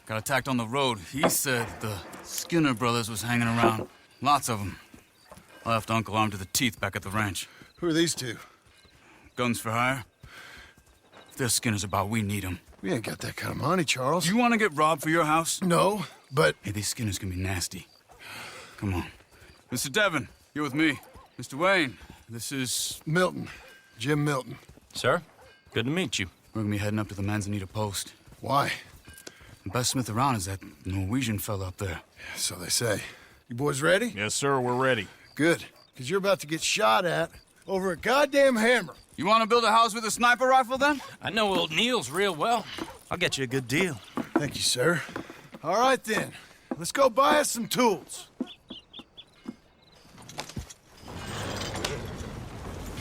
Q: Got attacked on the road. He said the Skinner brothers was hanging around. Lots of them. I left Uncle armed to the teeth back at the ranch.
E: Who are these two?
Q: Guns for hire. If they're Skinner's about, we need them.
E: We ain't got that kind of money, Charles.
Q: You want to get robbed for your house?
E: No, but...
Q: Hey, these Skinners can be nasty. Come on. Mr. Devon, you're with me. Mr. Wayne, this is...
E: Milton. Jim Milton.
U: Sir, good to meet you.
Q: We're gonna be heading up to the Manzanita post.
E: Why?
Q: The best smith around is that Norwegian fella up there.
E: So they say. You boys ready?
T: Yes, sir, we're ready.
E: Good, because you're about to get shot at over a goddamn hammer.
Q: You want to build a house with a sniper rifle, then?
U: I know old Neil's real well. I'll get you a good deal.
E: Thank you, sir. All right, then. Let's go buy us some tools.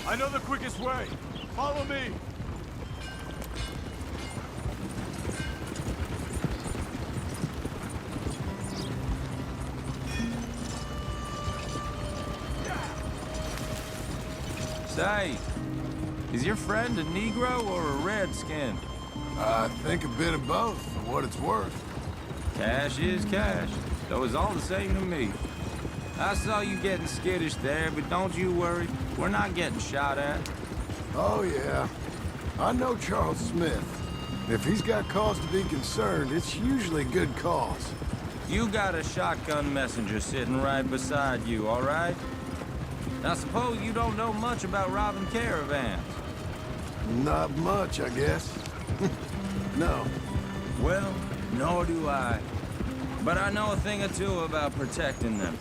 M: I know the quickest way. Follow me.
K: Say, is your friend a Negro or a Redskin?
E: I think a bit of both, for what it's worth.
K: Cash is cash, though it's all the same to me. I saw you getting skittish there, but don't you worry. We're not getting shot at.
E: Oh, yeah. I know Charles Smith. If he's got cause to be concerned, it's usually good cause.
K: You got a shotgun messenger sitting right beside you, all right? Now, suppose you don't know much about robbing caravans.
E: Not much, I guess. No.
K: Well, nor do I. But I know a thing or two about protecting them.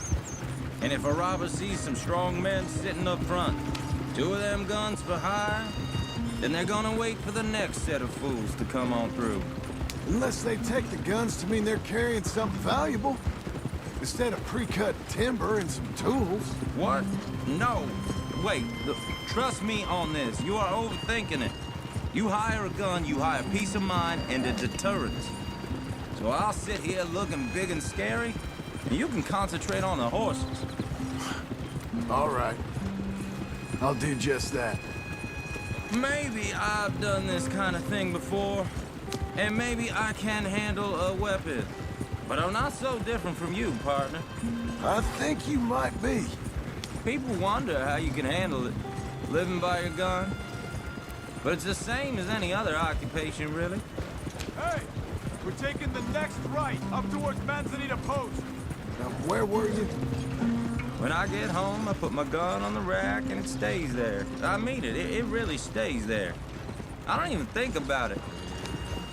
K: And if a robber sees some strong men sitting up front, 2 of them guns for hire, then they're gonna wait for the next set of fools to come on through.
E: Unless they take the guns to mean they're carrying something valuable. Instead of pre-cut timber and some tools.
K: What? No. Wait, look, trust me on this. You are overthinking it. You hire a gun, you hire peace of mind and a deterrent. So I'll sit here looking big and scary, and you can concentrate on the horses.
E: All right. I'll do just that.
K: Maybe I've done this kind of thing before, and maybe I can handle a weapon. But I'm not so different from you, partner.
E: I think you might be.
K: People wonder how you can handle it, living by your gun. But it's the same as any other occupation, really.
M: Hey, we're taking the next right up towards Manzanita Post.
E: Now, where were you?
K: When I get home, I put my gun on the rack and it stays there. I mean it. It really stays there. I don't even think about it.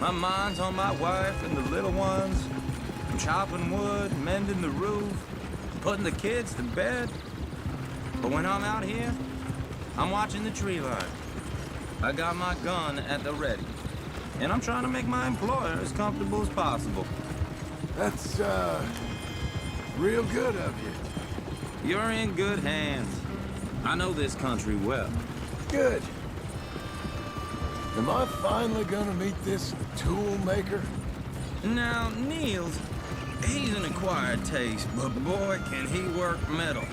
K: My mind's on my wife and the little ones. I'm chopping wood, mending the roof, putting the kids to bed. But when I'm out here, I'm watching the tree line. I got my gun at the ready. And I'm trying to make my employer as comfortable as possible.
E: That's, real good of you.
K: You're in good hands. I know this country well.
E: Good. Am I finally gonna meet this tool maker?
K: Now, Niels, he's an acquired taste, but boy, can he work metal.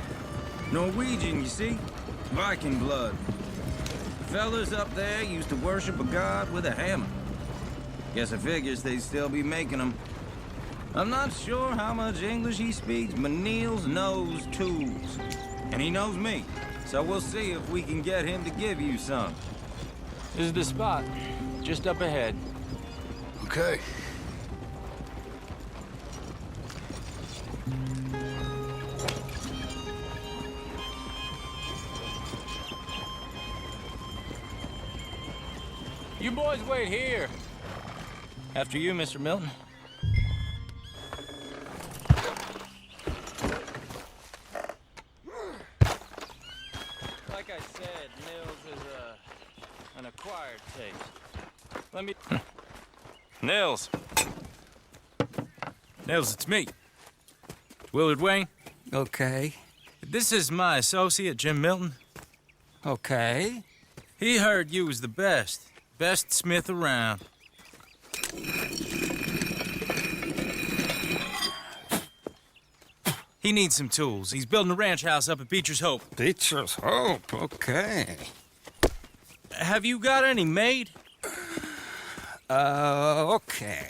K: Norwegian, you see? Viking blood. Fellas up there used to worship a god with a hammer. Guess I figures they'd still be making them. I'm not sure how much English he speaks, but Niels knows tools. And he knows me, so we'll see if we can get him to give you some.
R: This is the spot, just up ahead.
E: Okay.
R: You boys wait here.
K: After you, Mr. Milton.
R: Like I said, Nils is an acquired taste. Let me...
K: Nils.
U: Nils, it's me. Willard Wayne.
B: Okay.
U: This is my associate, Jim Milton.
B: Okay.
U: He heard you was the best. Best smith around. He needs some tools. He's building a ranch house up at Beecher's Hope.
B: Beecher's Hope, okay.
U: Have you got any made?
B: Okay.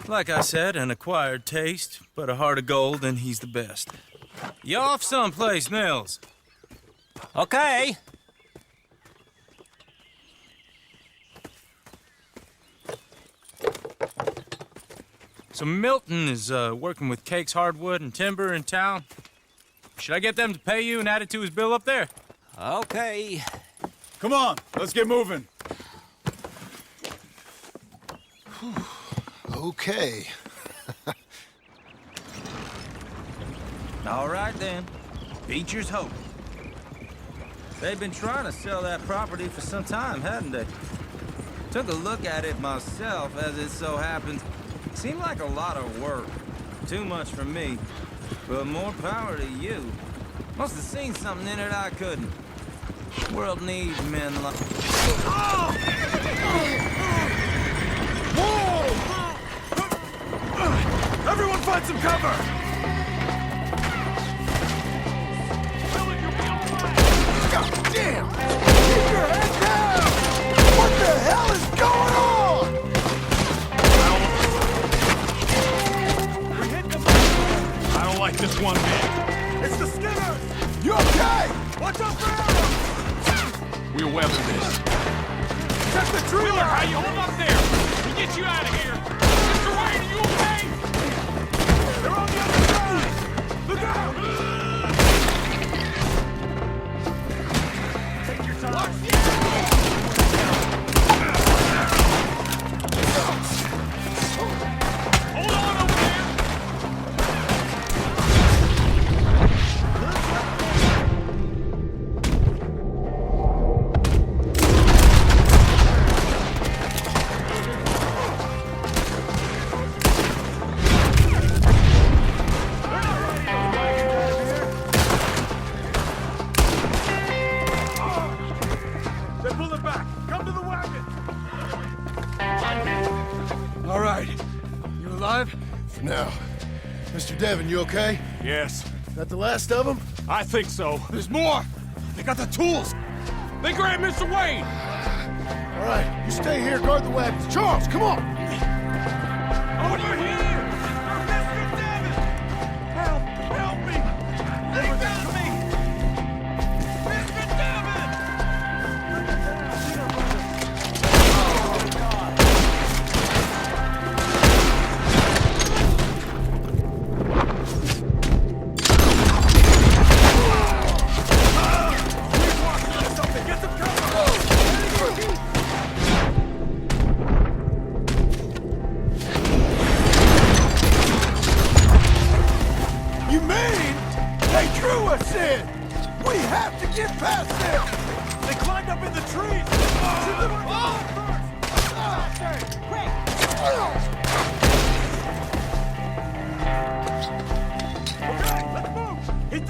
U: Like I said, an acquired taste, but a heart of gold, and he's the best. You off someplace, Nils?
B: Okay.
U: So Milton is working with Cake's Hardwood and Timber in town. Should I get them to pay you and add it to his bill up there?
B: Okay.
Q: Come on, let's get moving.
I: Okay.
K: All right, then. Beecher's Hope. They've been trying to sell that property for some time, hadn't they? Took a look at it myself, as it so happens. Seemed like a lot of work. Too much for me. But more power to you. Must have seen something in it I couldn't. World needs men like...
Q: Whoa! Everyone find some cover!
E: God damn! Keep your head down! What the hell is going on?
Q: I don't like this one bit. It's the Skinners!
E: You okay?
Q: Watch out for arrows! We'll weather this. Check the tree! Wheeler, how you hold up there? We'll get you out of here. Mr. Wayne, are you okay? They're on the other side! Look out! Take your time. Watch the Hold on over there! They're pulling back. Come to the wagon.
P: All right. You alive?
E: For now. Mr. Devon, you okay?
Q: Yes.
E: That the last of them?
Q: I think so. There's more! They got the tools! They grabbed Mr. Wayne!
E: All right, you stay here, guard the wagons. Charles, come on!
Q: Over here! Mr. Devon! Help! Help me! They got me! Mr. Devon!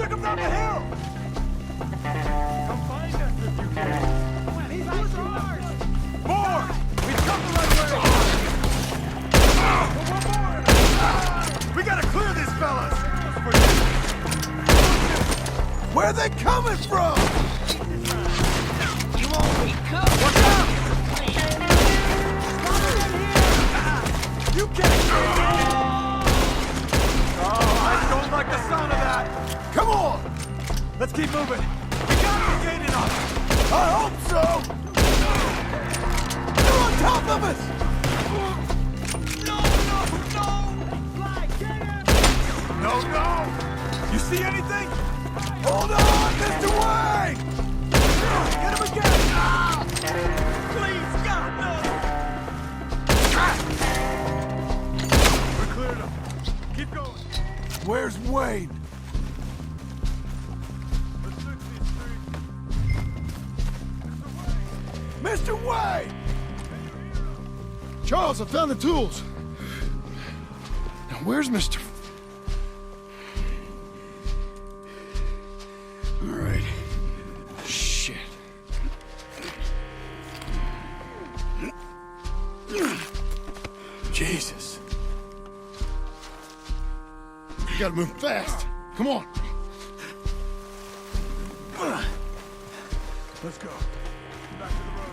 M: took him down the hill! Come find us if you can. These ones are ours! More! We've come the right way! One more! We gotta clear these fellas!
E: Where are they coming from?
S: You won't be cooked.
M: Watch out! You can't get in! Oh, I don't like the sound of that!
E: Come on!
M: Let's keep moving. We got the gate enough!
E: I hope so! They're on top of us!
M: No! You see anything?
E: Hold on, Mr. Wayne!
M: Get him again! Please, God, no! We're cleared up. Keep going.
E: Where's Wayne?
M: Let's search these streets.
E: Mr. Wayne! Charles, I found the tools. Now, where's Mr. All right. Shit. Jesus. You gotta move fast. Come on.
M: Let's go. Back to the road.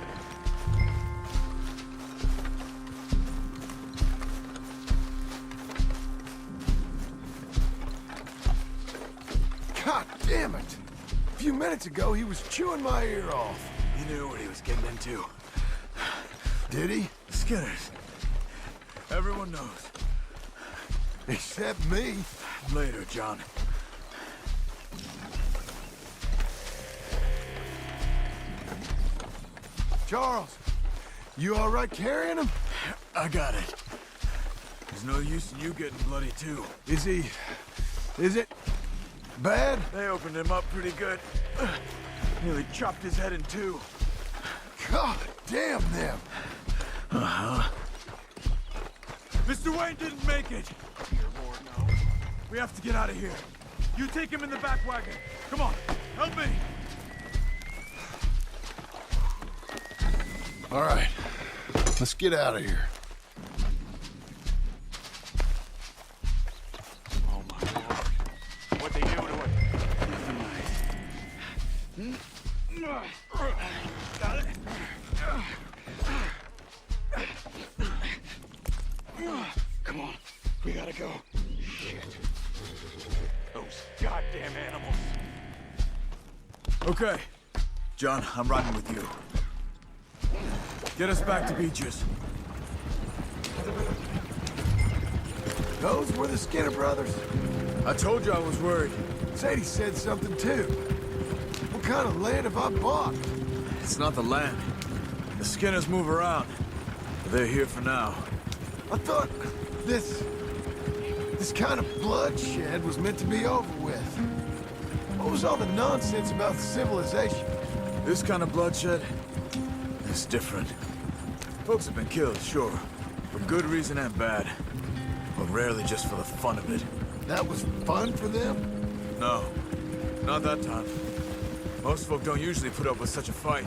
E: God damn it! A few minutes ago, he was chewing my ear off.
M: He knew what he was getting into.
E: Did he?
M: Skinners. Everyone knows.
E: Except me.
M: Later, John.
E: Charles, you all right carrying him?
M: I got it. There's no use in you getting bloody, too.
E: Is it bad?
M: They opened him up pretty good. Nearly chopped his head in two.
E: God damn them.
M: Uh-huh. Mr. Wayne didn't make it. Dear Lord, no. We have to get out of here. You take him in the back wagon. Come on, help me.
E: All right, let's get out of here.
M: Oh my Lord. What'd they do to it? Got it. Come on, we gotta go. Shit. Those goddamn animals. Okay. John, I'm riding with you. Get us back to Beaches.
E: Those were the Skinner brothers.
M: I told you I was worried.
E: Sadie said something too. What kind of land have I bought?
M: It's not the land. The Skinners move around. They're here for now.
E: I thought this kind of bloodshed was meant to be over with. What was all the nonsense about civilization?
M: This kind of bloodshed is different. Folks have been killed, sure. For good reason and bad. But rarely just for the fun of it.
E: That was fun for them?
M: No. Not that time. Most folk don't usually put up with such a fight.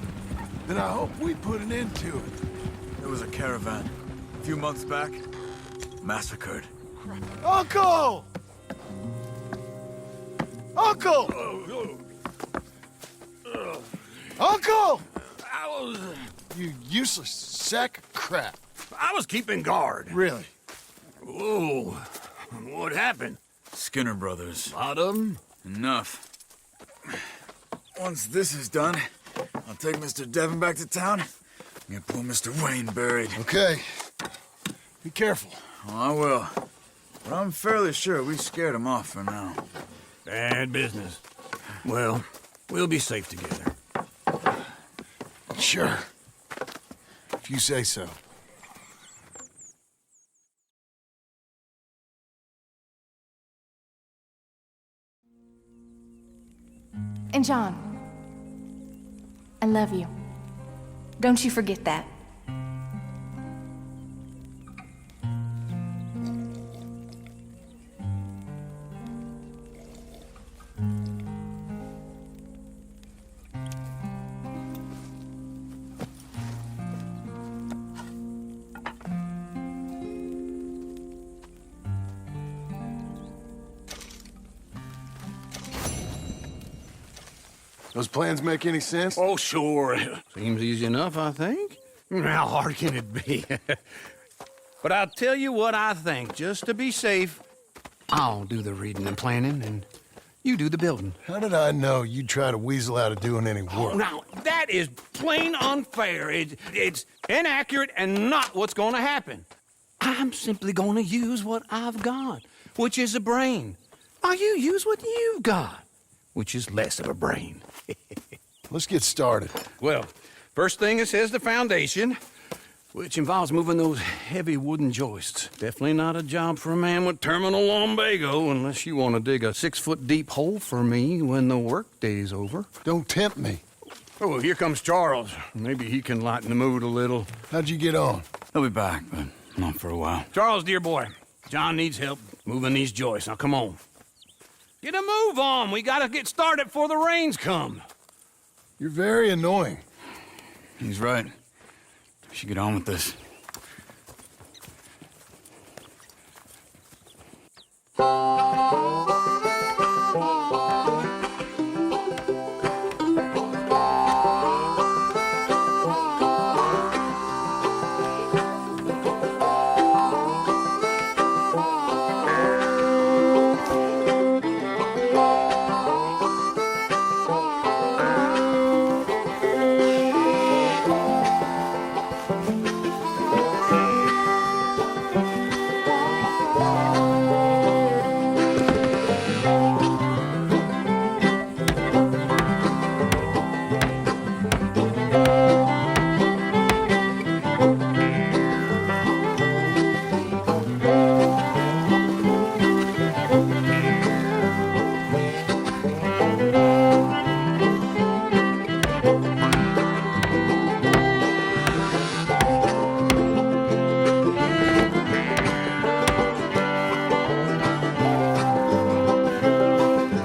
E: Then I hope we put an end to it.
M: There was a caravan. A few months back. Massacred.
E: Uncle! Uncle! Uncle! You useless sack of crap.
T: I was keeping guard.
E: Really?
T: Whoa. What happened?
M: Skinner brothers.
T: Lot of them?
M: Enough. Once this is done, I'll take Mr. Devon back to town and get poor Mr. Wayne buried.
E: Okay. Be careful.
M: Oh, I will. But I'm fairly sure we scared him off for now.
T: Bad business. Well, we'll be safe together.
E: Sure. If you say so.
D: And John, I love you. Don't you forget that.
E: Those plans make any sense?
B: Oh, sure. Seems easy enough, I think. How hard can it be? But I'll tell you what I think. Just to be safe, I'll do the reading and planning, and you do the building.
E: How did I know you'd try to weasel out of doing any work?
B: Oh, now, that is plain unfair. It's inaccurate and not what's going to happen. I'm simply going to use what I've got, which is a brain. While you use what you've got, which is less of a brain.
E: Let's get started.
B: Well, first thing it says the foundation, which involves moving those heavy wooden joists. Definitely not a job for a man with terminal lumbago unless you want to dig a 6-foot deep hole for me when the workday's over.
E: Don't tempt me.
B: Oh, here comes Charles. Maybe he can lighten the mood a little.
E: How'd you get on?
Q: He'll be back, but not for a while.
B: Charles, dear boy, John needs help moving these joists. Now, come on. Get a move on. We gotta get started before the rains come.
E: You're very annoying.
Q: He's right. We should get on with this.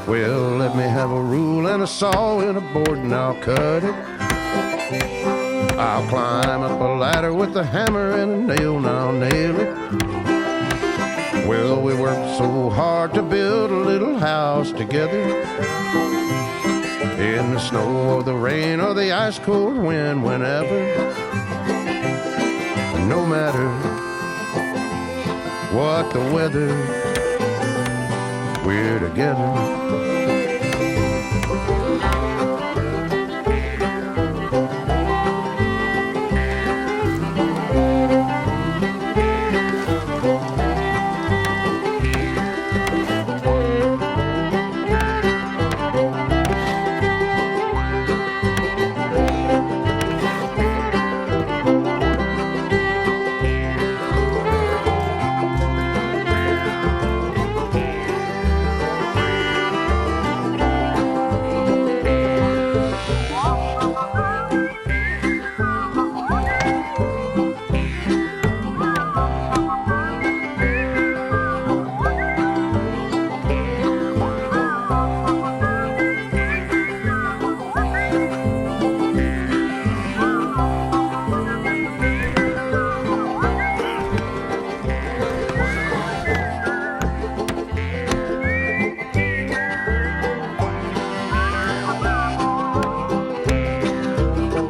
G: Well, let me have a rule and a saw and a board and I'll cut it. I'll climb up a ladder with a hammer and a nail and I'll nail it. Well, we worked so hard to build a little house together. In the snow or the rain or the ice cold wind, whenever. No matter what the weather, we're together.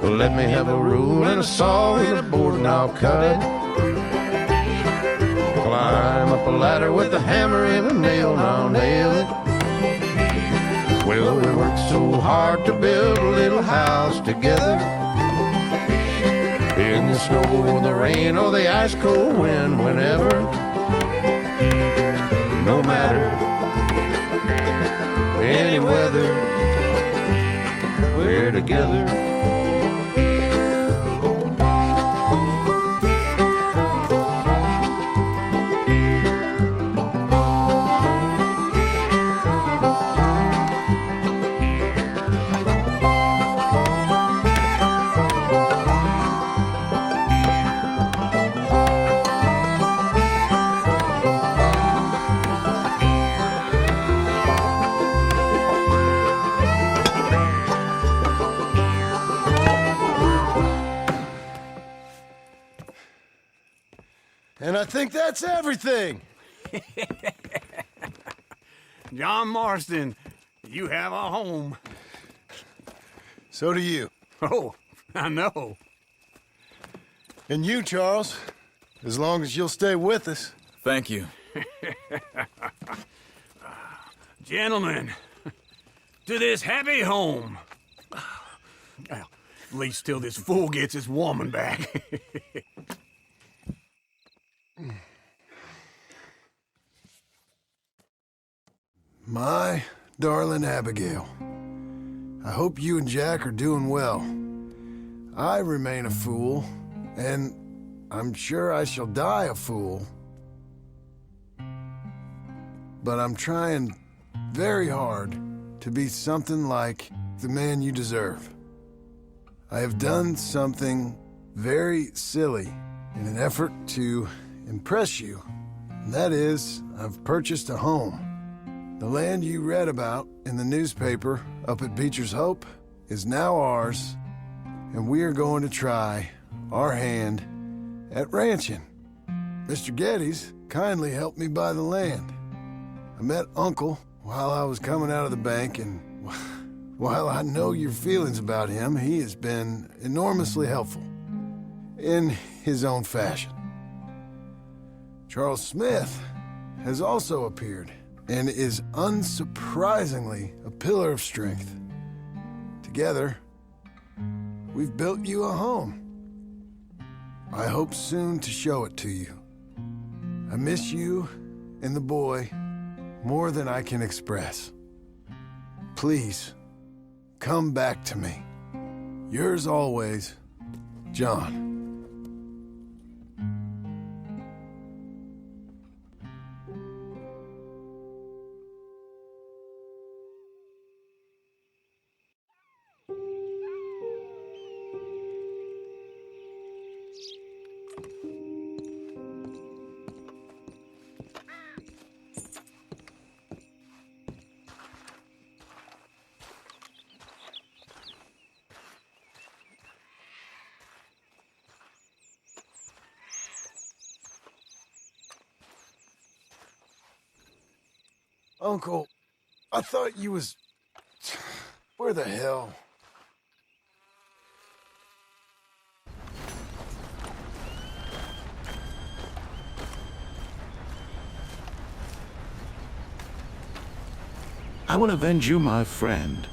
G: Let me have a rule and a saw and a board and I'll cut it. Climb up a ladder with a hammer and a nail and I'll nail it. Well, we worked so hard to build a little house together. In the snow or the rain or the ice cold wind, whenever. No matter any weather, we're together.
E: And I think that's everything.
B: John Marston, you have a home.
E: So do you.
P: Oh, I know.
E: And you, Charles, as long as you'll stay with us.
M: Thank you.
P: Gentlemen, to this happy home. Well, at least till this fool gets his woman back.
E: My darling Abigail, I hope you and Jack are doing well. I remain a fool, and I'm sure I shall die a fool. But I'm trying very hard to be something like the man you deserve. I have done something very silly in an effort to impress you, and that is, I've purchased a home. The land you read about in the newspaper up at Beecher's Hope is now ours, and we are going to try our hand at ranching. Mr. Geddes kindly helped me buy the land. I met Uncle while I was coming out of the bank, and while I know your feelings about him, he has been enormously helpful in his own fashion. Charles Smith has also appeared and is unsurprisingly a pillar of strength. Together, we've built you a home. I hope soon to show it to you. I miss you and the boy more than I can express. Please, come back to me. Yours always, John. Uncle, I thought you was... Where the hell?
H: I will avenge you, my friend.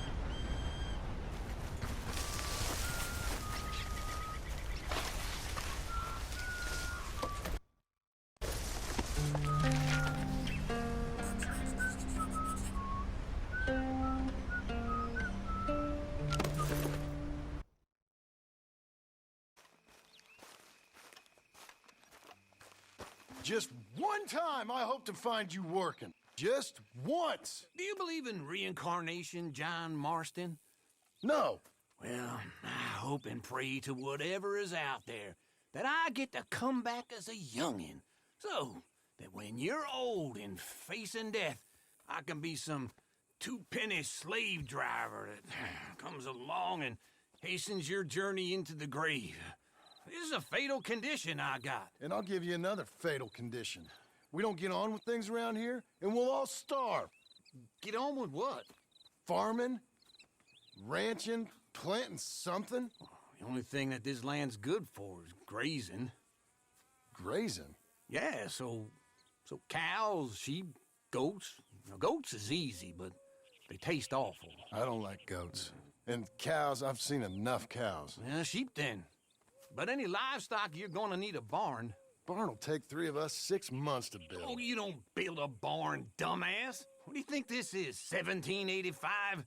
E: Just one time I hope to find you working. Just once.
B: Do you believe in reincarnation, John Marston?
E: No.
B: Well, I hope and pray to whatever is out there that I get to come back as a youngin', so that when you're old and facing death, I can be some two-penny slave driver that comes along and hastens your journey into the grave. This is a fatal condition I got.
E: And I'll give you another fatal condition. We don't get on with things around here, and we'll all starve.
B: Get on with what?
E: Farming, ranching, planting something.
B: The only thing that this land's good for is grazing.
E: Grazing?
B: Yeah, so cows, sheep, goats. Now, goats is easy, but they taste awful.
E: I don't like goats. And cows, I've seen enough cows.
B: Yeah, sheep then. But any livestock, you're gonna need a barn.
E: Barn will take 3 of us 6 months to build.
B: Oh, you don't build a barn, dumbass. What do you think this is, 1785?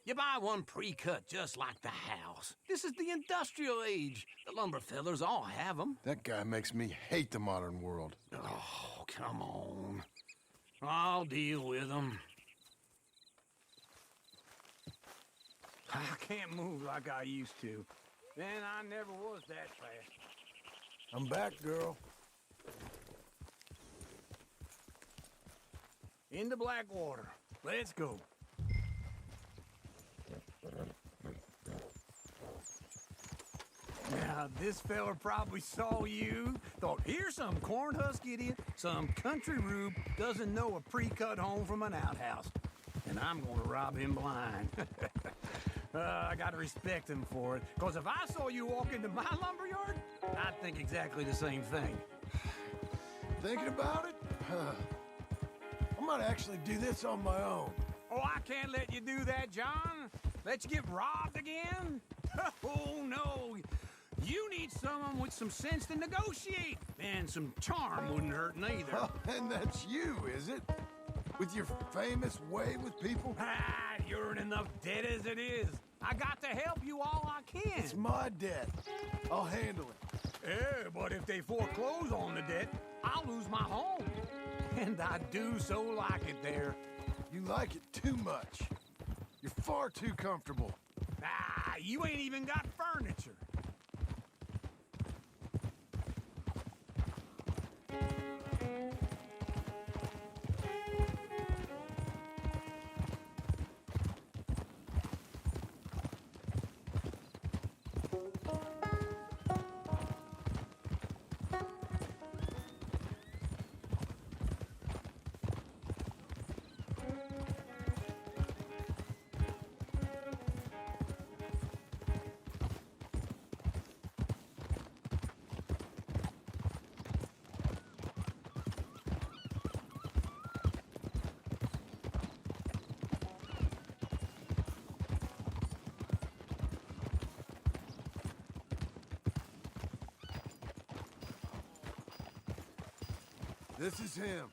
B: You buy one pre-cut just like the house. This is the industrial age. The lumber fellers all have them.
E: That guy makes me hate the modern world.
B: Oh, come on. I'll deal with them. I can't move like I used to. Then I never was that fast.
E: I'm back, girl.
B: Into Blackwater. Let's go. Now, this fella probably saw you, thought, here's some corn husk idiot, some country rube doesn't know a pre-cut home from an outhouse. And I'm gonna rob him blind. I gotta respect him for it. Because if I saw you walk into my lumberyard, I'd think exactly the same thing.
E: Thinking about it? I might actually do this on my own.
B: Oh, I can't let you do that, John. Let you get robbed again? Oh, no. You need someone with some sense to negotiate. And some charm wouldn't hurt neither.
E: Oh, and that's you, is it? With your famous way with people?
B: Ah, you're in enough debt as it is. I got to help you all I can.
E: It's my debt. I'll handle it.
B: Yeah, but if they foreclose on the debt, I'll lose my home. And I do so like it there.
E: You like it too much. You're far too comfortable.
B: Ah, you ain't even got furniture.
E: This is him.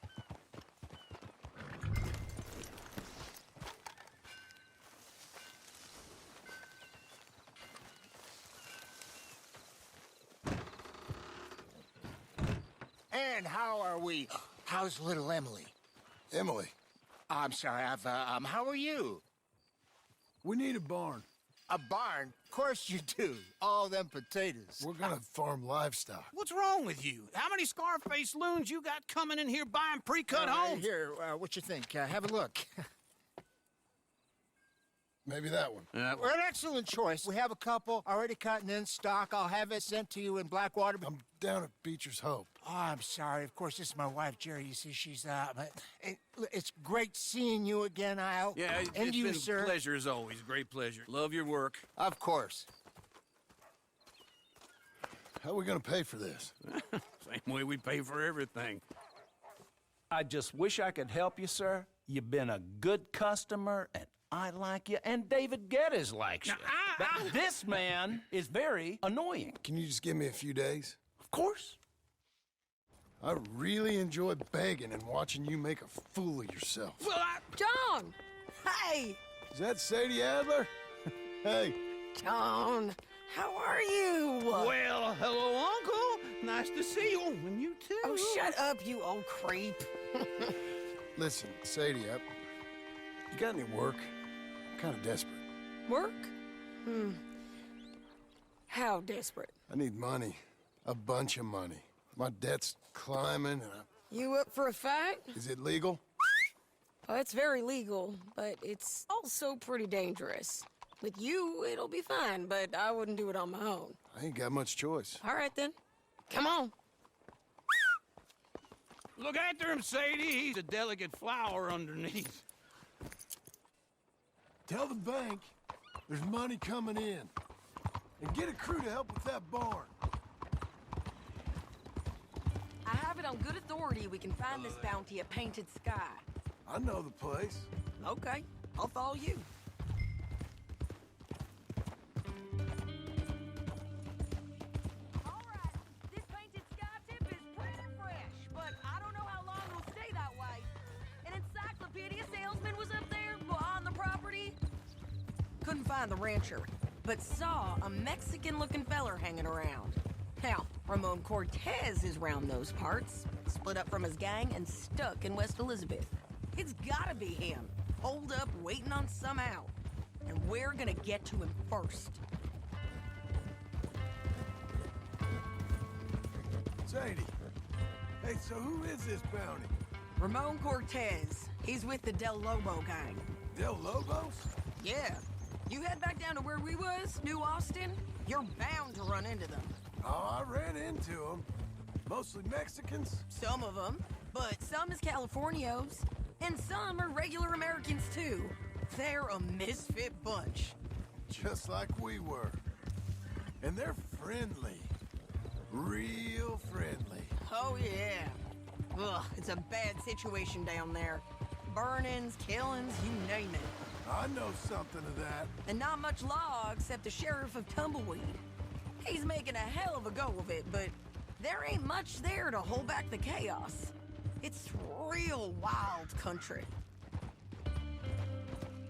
F: And how are we? How's little Emily?
E: Emily.
F: I'm sorry, how are you?
E: We need a barn.
F: A barn? Of course you do. All them potatoes.
E: We're gonna farm livestock.
B: What's wrong with you? How many Scarface loons you got coming in here buying pre-cut homes?
F: Here, what you think? Have a look.
E: Maybe that one.
F: We're an excellent choice. We have a couple already cut and in stock. I'll have it sent to you in Blackwater.
E: I'm down at Beecher's Hope.
F: Oh, I'm sorry. Of course, this is my wife, Jerry. You see, she's it's great seeing you again, Al.
U: Yeah,
F: and
U: it's
F: you,
U: been
F: sir.
U: a pleasure as always. Great pleasure. Love your work.
F: Of course.
E: How are we gonna pay for this?
B: Same way we pay for everything.
J: I just wish I could help you, sir. You've been a good customer, and I like you, and David Geddes likes you. But this man is very annoying.
E: Can you just give me a few days?
J: Of course.
E: I really enjoy begging and watching you make a fool of yourself.
C: Well, John! Hey!
E: Is that Sadie Adler? Hey.
C: John, how are you?
B: Well, hello, Uncle. Nice to see you. And you too.
C: Oh, shut up, you old creep.
E: Listen, Sadie, you got any work? I'm kind of desperate.
C: Work? How desperate?
E: I need money. A bunch of money. My debt's climbing and
C: You up for a fight?
E: Is it legal?
C: Oh, it's very legal, but it's also pretty dangerous. With you, it'll be fine, but I wouldn't do it on my own.
E: I ain't got much choice.
C: All right, then. Come on.
B: Look after him, Sadie. He's a delicate flower underneath.
E: Tell the bank there's money coming in. And get a crew to help with that barn.
S: I have it on good authority we can find this bounty at Painted Sky.
E: I know the place.
S: Okay, I'll follow you. Alright, this Painted Sky tip is pretty fresh, but I don't know how long it'll stay that way. An encyclopedia salesman was up there on the property. Couldn't find the rancher, but saw a Mexican-looking feller hanging around. Now, Ramon Cortez is round those parts, split up from his gang and stuck in West Elizabeth. It's gotta be him, holed up waiting on some out. And we're gonna get to him first.
E: Sadie. Hey, so who is this bounty?
S: Ramon Cortez. He's with the Del Lobo gang.
E: Del Lobos?
S: Yeah. You head back down to where we was, New Austin, you're bound to run into them.
E: Oh, I ran into them. Mostly Mexicans.
S: Some of them, but some is Californios, and some are regular Americans too. They're a misfit bunch.
E: just like we were. And they're friendly. Real friendly.
C: Oh, yeah. Ugh, it's a bad situation down there. Burnings, killings, you name it.
E: I know something of that.
C: And not much law except the sheriff of Tumbleweed. He's making a hell of a go of it, but there ain't much there to hold back the chaos. It's real wild country.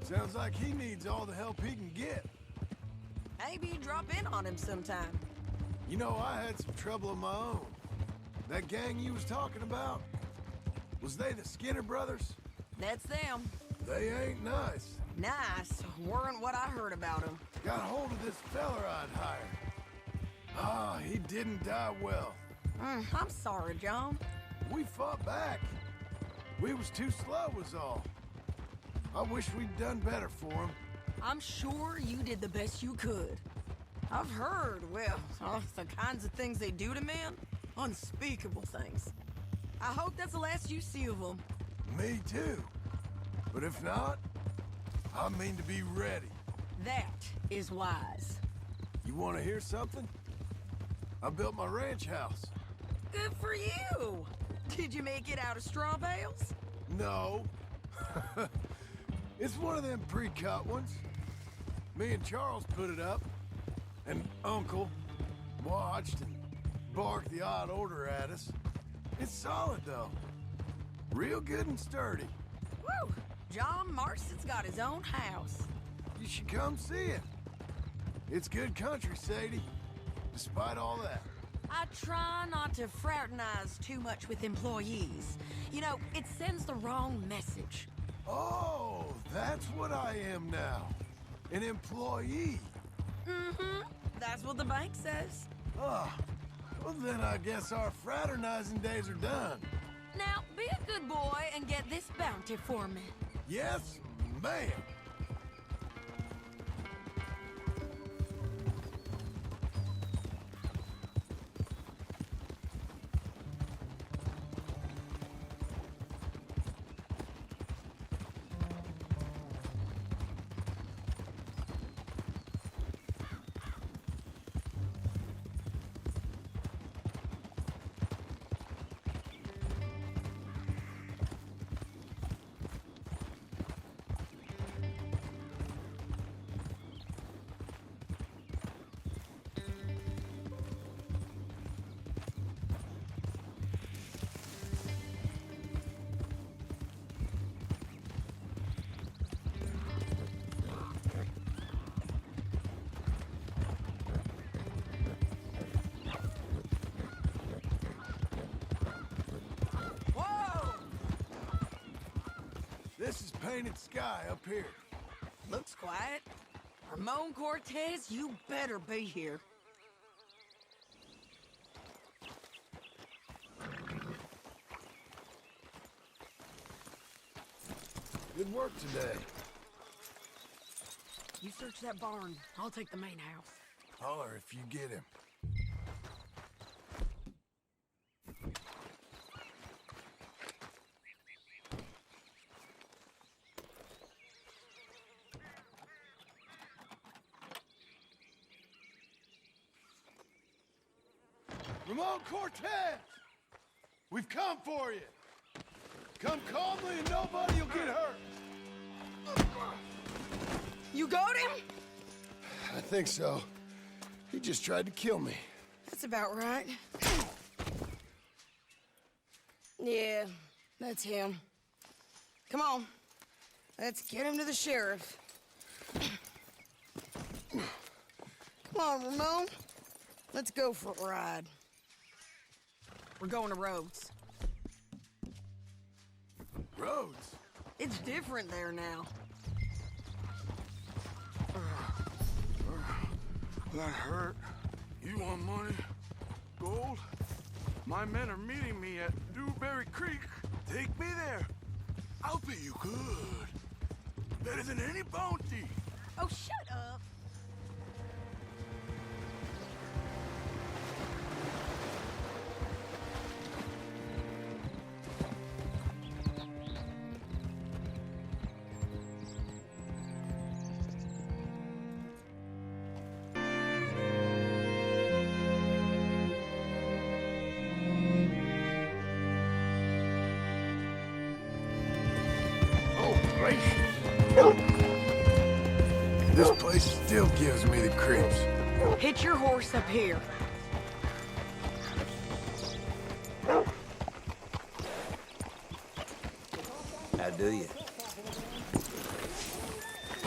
E: Sounds like he needs all the help he can get.
C: Maybe drop in on him sometime.
E: You know, I had some trouble of my own. That gang you was talking about, was they the Skinner brothers?
C: That's them.
E: They ain't nice.
C: Nice weren't what I heard about them.
E: Got hold of this feller I'd hired. Ah, he didn't die well.
C: I'm sorry, John.
E: We fought back. We was too slow was all. I wish we'd done better for him.
C: I'm sure you did the best you could. I've heard, well, the kinds of things they do to men. Unspeakable things. I hope that's the last you see of them.
E: Me too. But if not, I mean to be ready.
C: That is wise.
E: You want to hear something? I built my ranch house.
C: Good for you. Did you make it out of straw bales?
E: No. It's one of them pre-cut ones. Me and Charles put it up, and Uncle watched and barked the odd order at us. It's solid, though. Real good and sturdy.
C: Woo! John Marston's got his own house.
E: You should come see it. It's good country, Sadie, despite all that.
C: I try not to fraternize too much with employees. You know, it sends the wrong message.
E: Oh, that's what I am now. An employee.
C: Mm-hmm. That's what the bank says.
E: Ah, well then I guess our fraternizing days are done.
C: Now, be a good boy and get this bounty for me.
E: Yes, ma'am. This is painted sky up here.
C: Looks quiet. Ramon Cortez, you better be here.
E: Good work today.
C: You search that barn. I'll take the main house.
E: Holler if you get him. Ramon Cortez! We've come for you! Come calmly and nobody will get hurt!
C: You got him?
E: I think so. He just tried to kill me.
C: That's about right. Yeah, that's him. Come on. Let's get him to the sheriff. Come on, Ramon. Let's go for a ride. We're going to Rhodes.
E: Rhodes?
C: It's different there now.
P: That hurt. You want money? Gold? My men are meeting me at Dewberry Creek. Take me there. I'll pay you good. Better than any bounty.
C: Oh, shut up.
E: right? This place still gives me the creeps.
S: Hitch your horse up here.
A: How do you?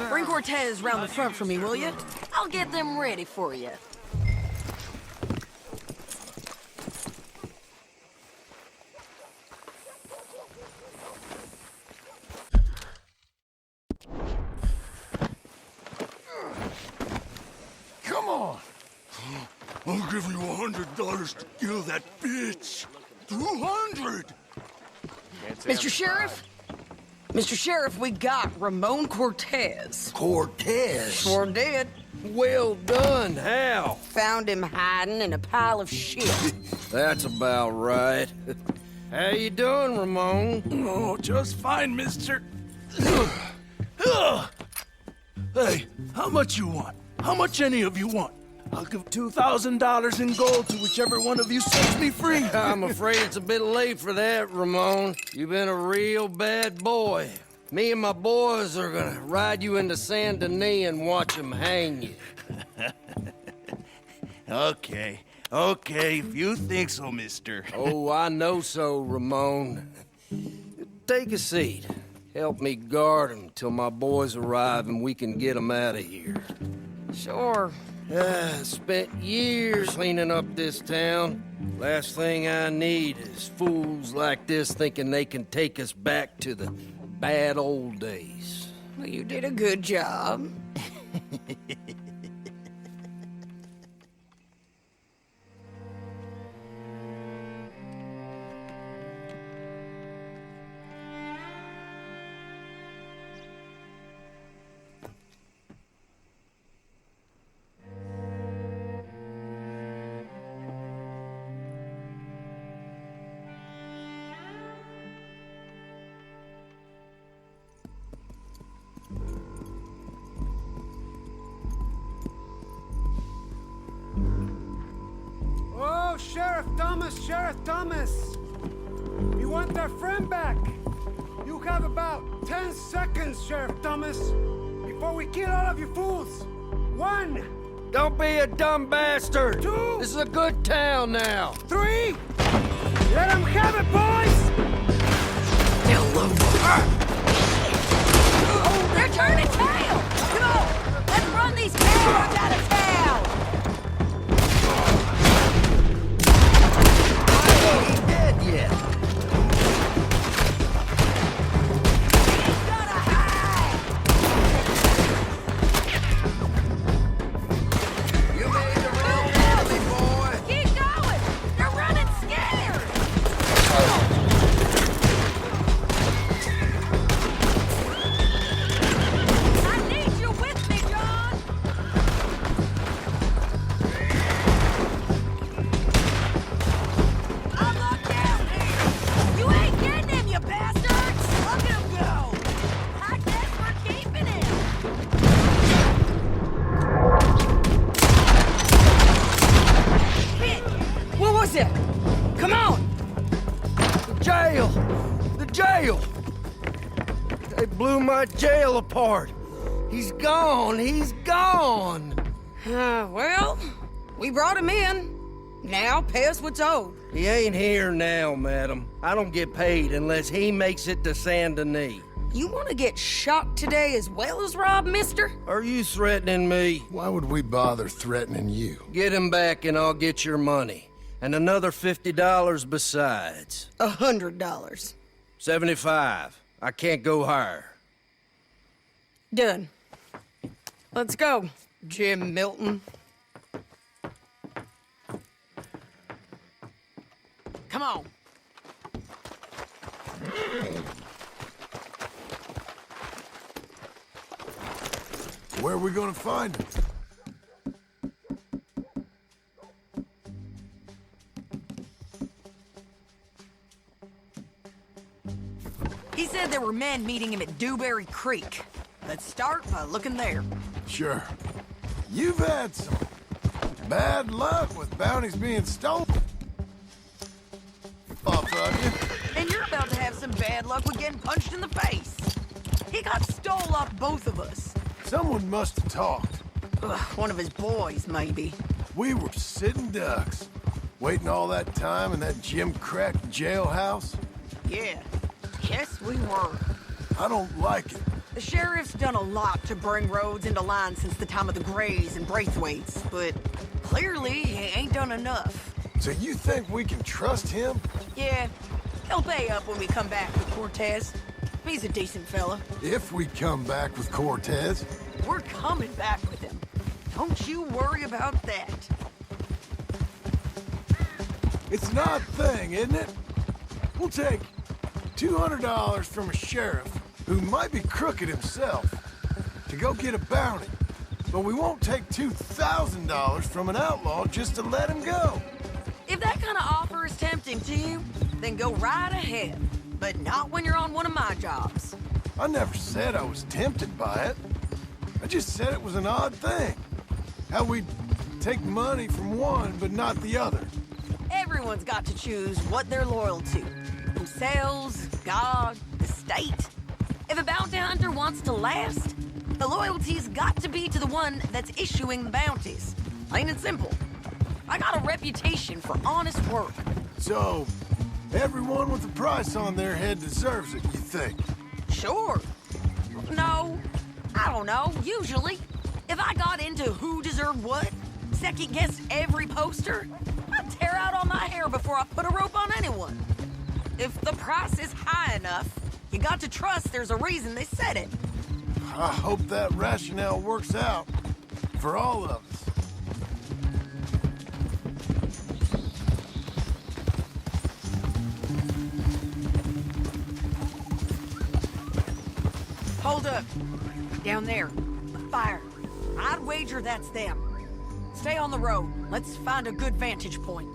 S: Bring Cortez round the front for me, will you? I'll get them ready for you.
E: Come on! I'll give you $100 to kill that bitch! 200!
S: Mr. Sheriff? Mr. Sheriff, we got Ramon Cortez.
G: Cortez?
S: Sure did.
G: Well done. How?
S: Found him hiding in a pile of shit.
G: That's about right. How you doing, Ramon?
M: Oh, just fine, mister. Hey, how much you want? How much any of you want? I'll give $2,000 in gold to whichever one of you sets me free.
G: I'm afraid it's a bit late for that, Ramon. You've been a real bad boy. Me and my boys are gonna ride you into Saint Denis and watch them hang you.
M: Okay, if you think so, mister.
G: Oh, I know so, Ramon. Take a seat. Help me guard them till my boys arrive and we can get them out of here.
S: Sure.
G: Spent years cleaning up this town. Last thing I need is fools like this thinking they can take us back to the bad old days.
S: Well, you did a good job.
F: Oh, Sheriff Thomas! We want their friend back. You have about 10 seconds, Sheriff Thomas, before we kill all of you fools. 1.
G: Don't be a dumb bastard.
F: 2.
G: This is a good town now.
F: 3. Let them have it, boys!
S: Hello. Oh, they're turning tail! Come on! Let's run these cowards out of town!
G: Yeah. You made the wrong enemy, boy.
S: Keep going! They're running scared! I need you with me, John! I'm locked down here! You ain't getting him, you bastards! Look at him go! I guess we're keeping him! What was it? Come on!
G: The jail! They blew my jail apart. He's gone.
S: Well, we brought him in. Now pay us what's owed.
G: He ain't here now, madam. I don't get paid unless he makes it to Saint Denis.
S: You want to get shot today as well as rob, mister?
G: Are you threatening me?
E: Why would we bother threatening you?
G: Get him back and I'll get your money. And another $50 besides.
S: $100.
G: 75. I can't go higher.
S: Done. Let's go, Jim Milton. Come on.
E: Where are we gonna find him?
S: He said there were men meeting him at Dewberry Creek. Let's start by looking there.
E: Sure. You've had some bad luck with bounties being stolen off of you.
S: And you're about to have some bad luck with getting punched in the face.
C: He got stole off both of us.
E: Someone must have talked.
C: Ugh, one of his boys, maybe.
E: We were sitting ducks, waiting all that time in that Jim Crack jailhouse.
C: Yeah, yes we were.
E: I don't like it.
C: The sheriff's done a lot to bring roads into line since the time of the Grays and Braithwaites, but clearly he ain't done enough.
E: So you think we can trust him?
C: Yeah, he'll pay up when we come back with Cortez. He's a decent fella.
E: If we come back with Cortez.
C: We're coming back with him. Don't you worry about that.
E: It's an odd thing, isn't it? We'll take $200 from a sheriff who might be crooked himself to go get a bounty, but we won't take $2,000 from an outlaw just to let him go.
C: If that kind of offer is tempting to you, then go right ahead. But not when you're on one of my jobs.
E: I never said I was tempted by it. I just said it was an odd thing. How we'd take money from one but not the other.
C: Everyone's got to choose what they're loyal to. Themselves, God, the state. If a bounty hunter wants to last, the loyalty's got to be to the one that's issuing the bounties. Plain and simple. I got a reputation for honest work.
E: So, everyone with a price on their head deserves it, you think?
C: Sure. No, I don't know, usually. If I got into who deserved what, second-guessed every poster, I'd tear out all my hair before I put a rope on anyone. If the price is high enough, you got to trust there's a reason they said it.
E: I hope that rationale works out for all of us.
C: Hold up. Down there. The fire. I'd wager that's them. Stay on the road. Let's find a good vantage point.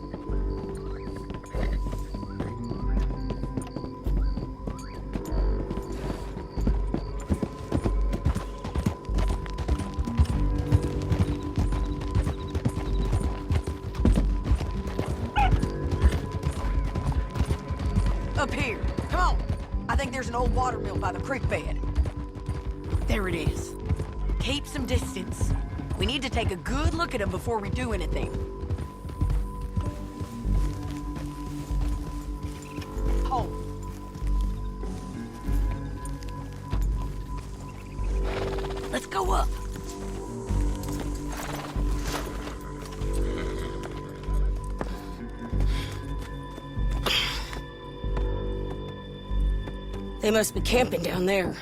C: Up here. Come on. I think there's an old water mill by the creek bed. There it is. Keep some distance. We need to take a good look at him before we do anything. Hold. Let's go up. They must be camping down there.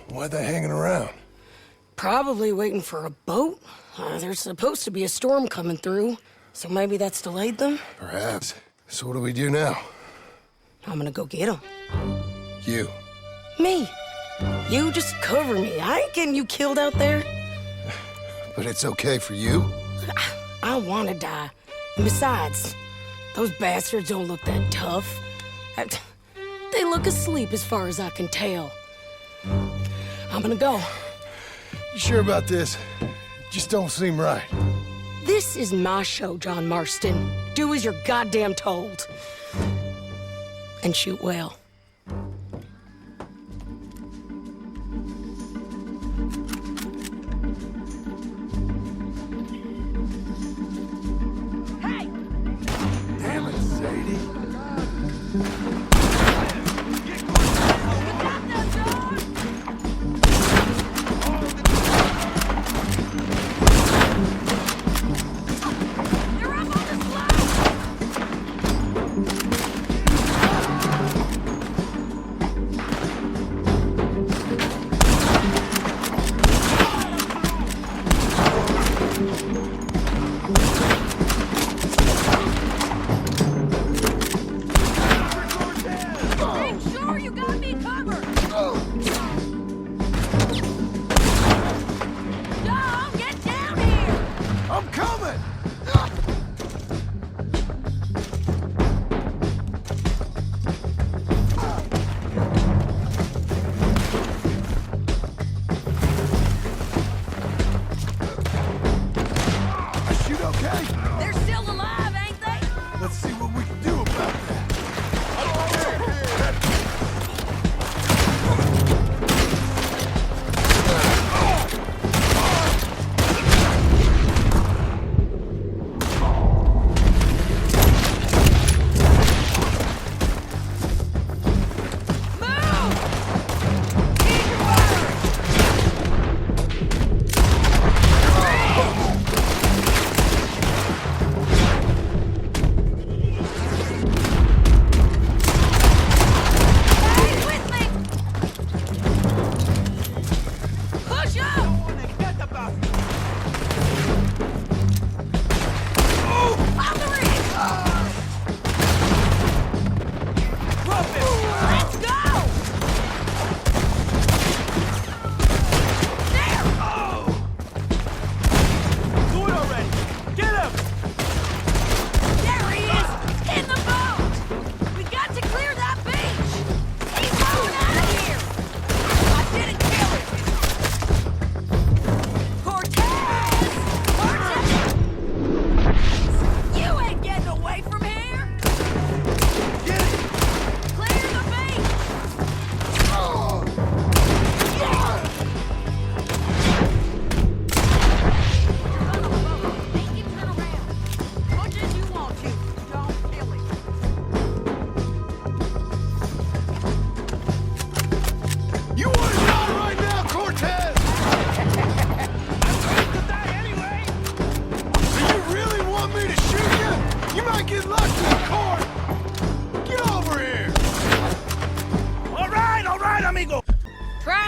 E: Why are they hanging around?
C: Probably waiting for a boat. There's supposed to be a storm coming through, so maybe that's delayed them?
E: Perhaps. So what do we do now?
C: I'm gonna go get them.
E: You.
C: Me. You just cover me. I ain't getting you killed out there.
E: But it's okay for you?
C: I want to die. And besides, those bastards don't look that tough. They look asleep as far as I can tell. I'm gonna go.
E: You sure about this? Just don't seem right.
C: This is my show, John Marston. Do as you're goddamn told. And shoot well.
E: Hey! Damn it, Sadie.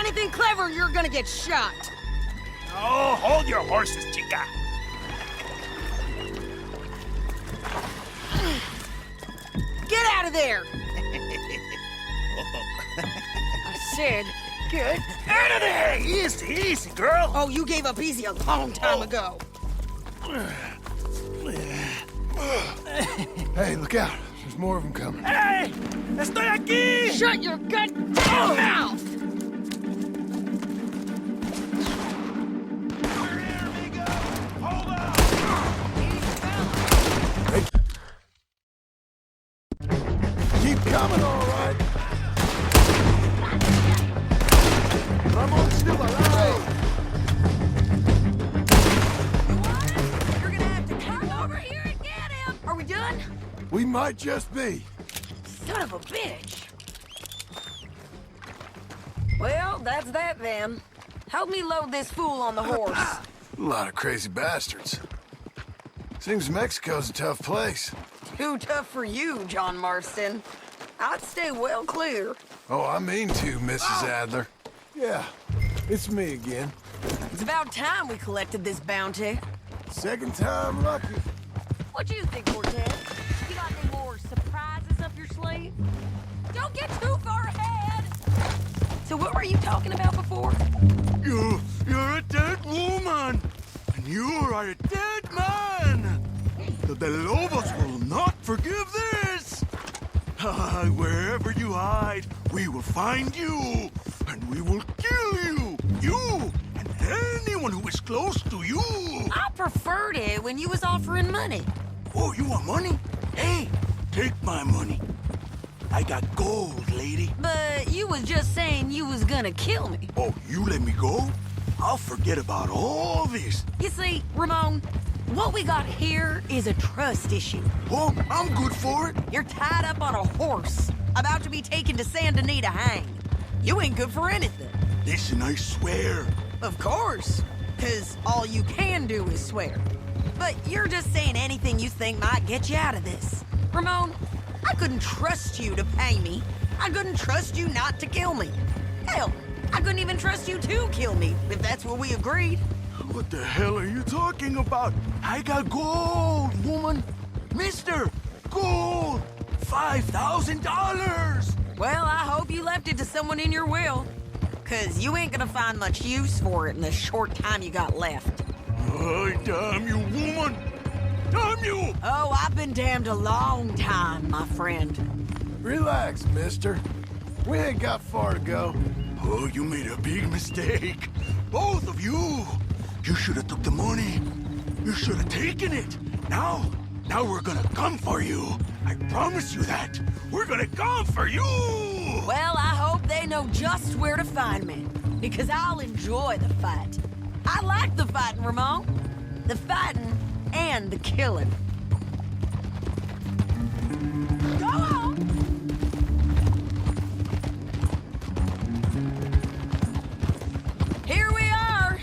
C: anything clever, you're gonna get shot.
T: Oh, hold your horses, chica.
C: Get out of there! I said, get out of there!
T: Easy, easy, girl.
C: Oh, you gave up easy a long time ago.
E: Hey, look out. There's more of them coming.
T: Hey! Estoy aquí!
C: Shut your goddamn mouth!
E: Keep coming, all right. Ramon's still alive.
C: You're gonna have to come over here and get him! Are we done?
E: We might just be.
C: Son of a bitch! Well, that's that then. Help me load this fool on the horse.
E: A lot of crazy bastards. Seems Mexico's a tough place.
C: Too tough for you, John Marston. I'd stay well clear.
E: Oh, I mean to, Mrs. Adler. Yeah, it's me again.
C: It's about time we collected this bounty.
E: Second time lucky.
C: What you think, Cortez? You got any more surprises up your sleeve? Don't get too far ahead! So what were you talking about before?
M: You're a dead woman, and you are a dead man. The Lobos will not forgive this. Wherever you hide, we will find you, and we will kill you. You and anyone who is close to you.
C: I preferred it when you was offering money.
M: Oh, you want money? Hey, take my money. I got gold, lady.
C: But you was just saying you was gonna kill me.
M: Oh, you let me go? I'll forget about all this.
C: You see, Ramon, what we got here is a trust issue.
M: Oh, I'm good for it.
C: You're tied up on a horse, about to be taken to Santa Anita hang. You ain't good for anything.
M: Listen, I swear.
C: Of course, because all you can do is swear. But you're just saying anything you think might get you out of this. Ramon, I couldn't trust you to pay me. I couldn't trust you not to kill me. Hell, I couldn't even trust you to kill me, if that's what we agreed.
M: What the hell are you talking about? I got gold, woman. Mister, gold. $5,000.
C: Well, I hope you left it to someone in your will. Because you ain't gonna find much use for it in the short time you got left.
M: Oh, damn you, woman. Damn you!
C: Oh, I've been damned a long time, my friend.
E: Relax, mister. We ain't got far to go.
M: Oh, you made a big mistake. Both of you. You should have took the money. You should have taken it. Now we're gonna come for you. I promise you that. We're gonna come for you.
C: Well, I hope they know just where to find me. Because I'll enjoy the fight. I like the fighting, Ramon. The fighting and the killing. Go on! Here we are,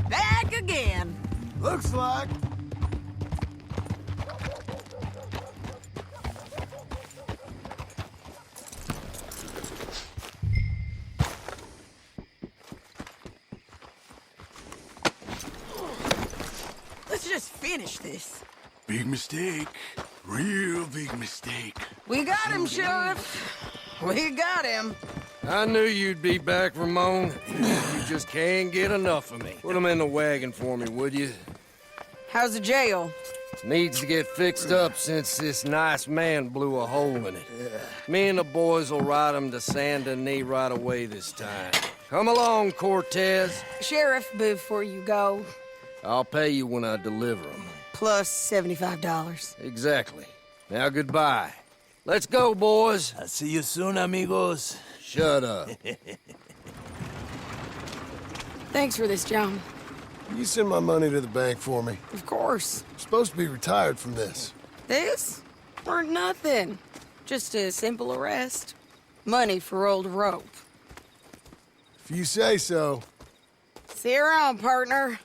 C: back again.
E: Looks like.
C: Let's just finish this.
M: Big mistake. Real big mistake.
C: We got him, Sheriff. We got him.
G: I knew you'd be back, Ramon. You just can't get enough of me. Put him in the wagon for me, would you?
C: How's the jail?
G: Needs to get fixed up since this nice man blew a hole in it. Me and the boys will ride him to Santa Anita right away this time. Come along, Cortez.
C: Sheriff, before you go,
G: I'll pay you when I deliver him.
C: plus $75.
G: Exactly. Now goodbye. Let's go, boys.
M: I'll see you soon, amigos.
G: Shut up.
C: Thanks for this, John.
E: You send my money to the bank for me.
C: Of course.
E: I'm supposed to be retired from this.
C: This? Weren't nothing. Just a simple arrest. Money for old rope.
E: If you say so.
C: See you around, partner.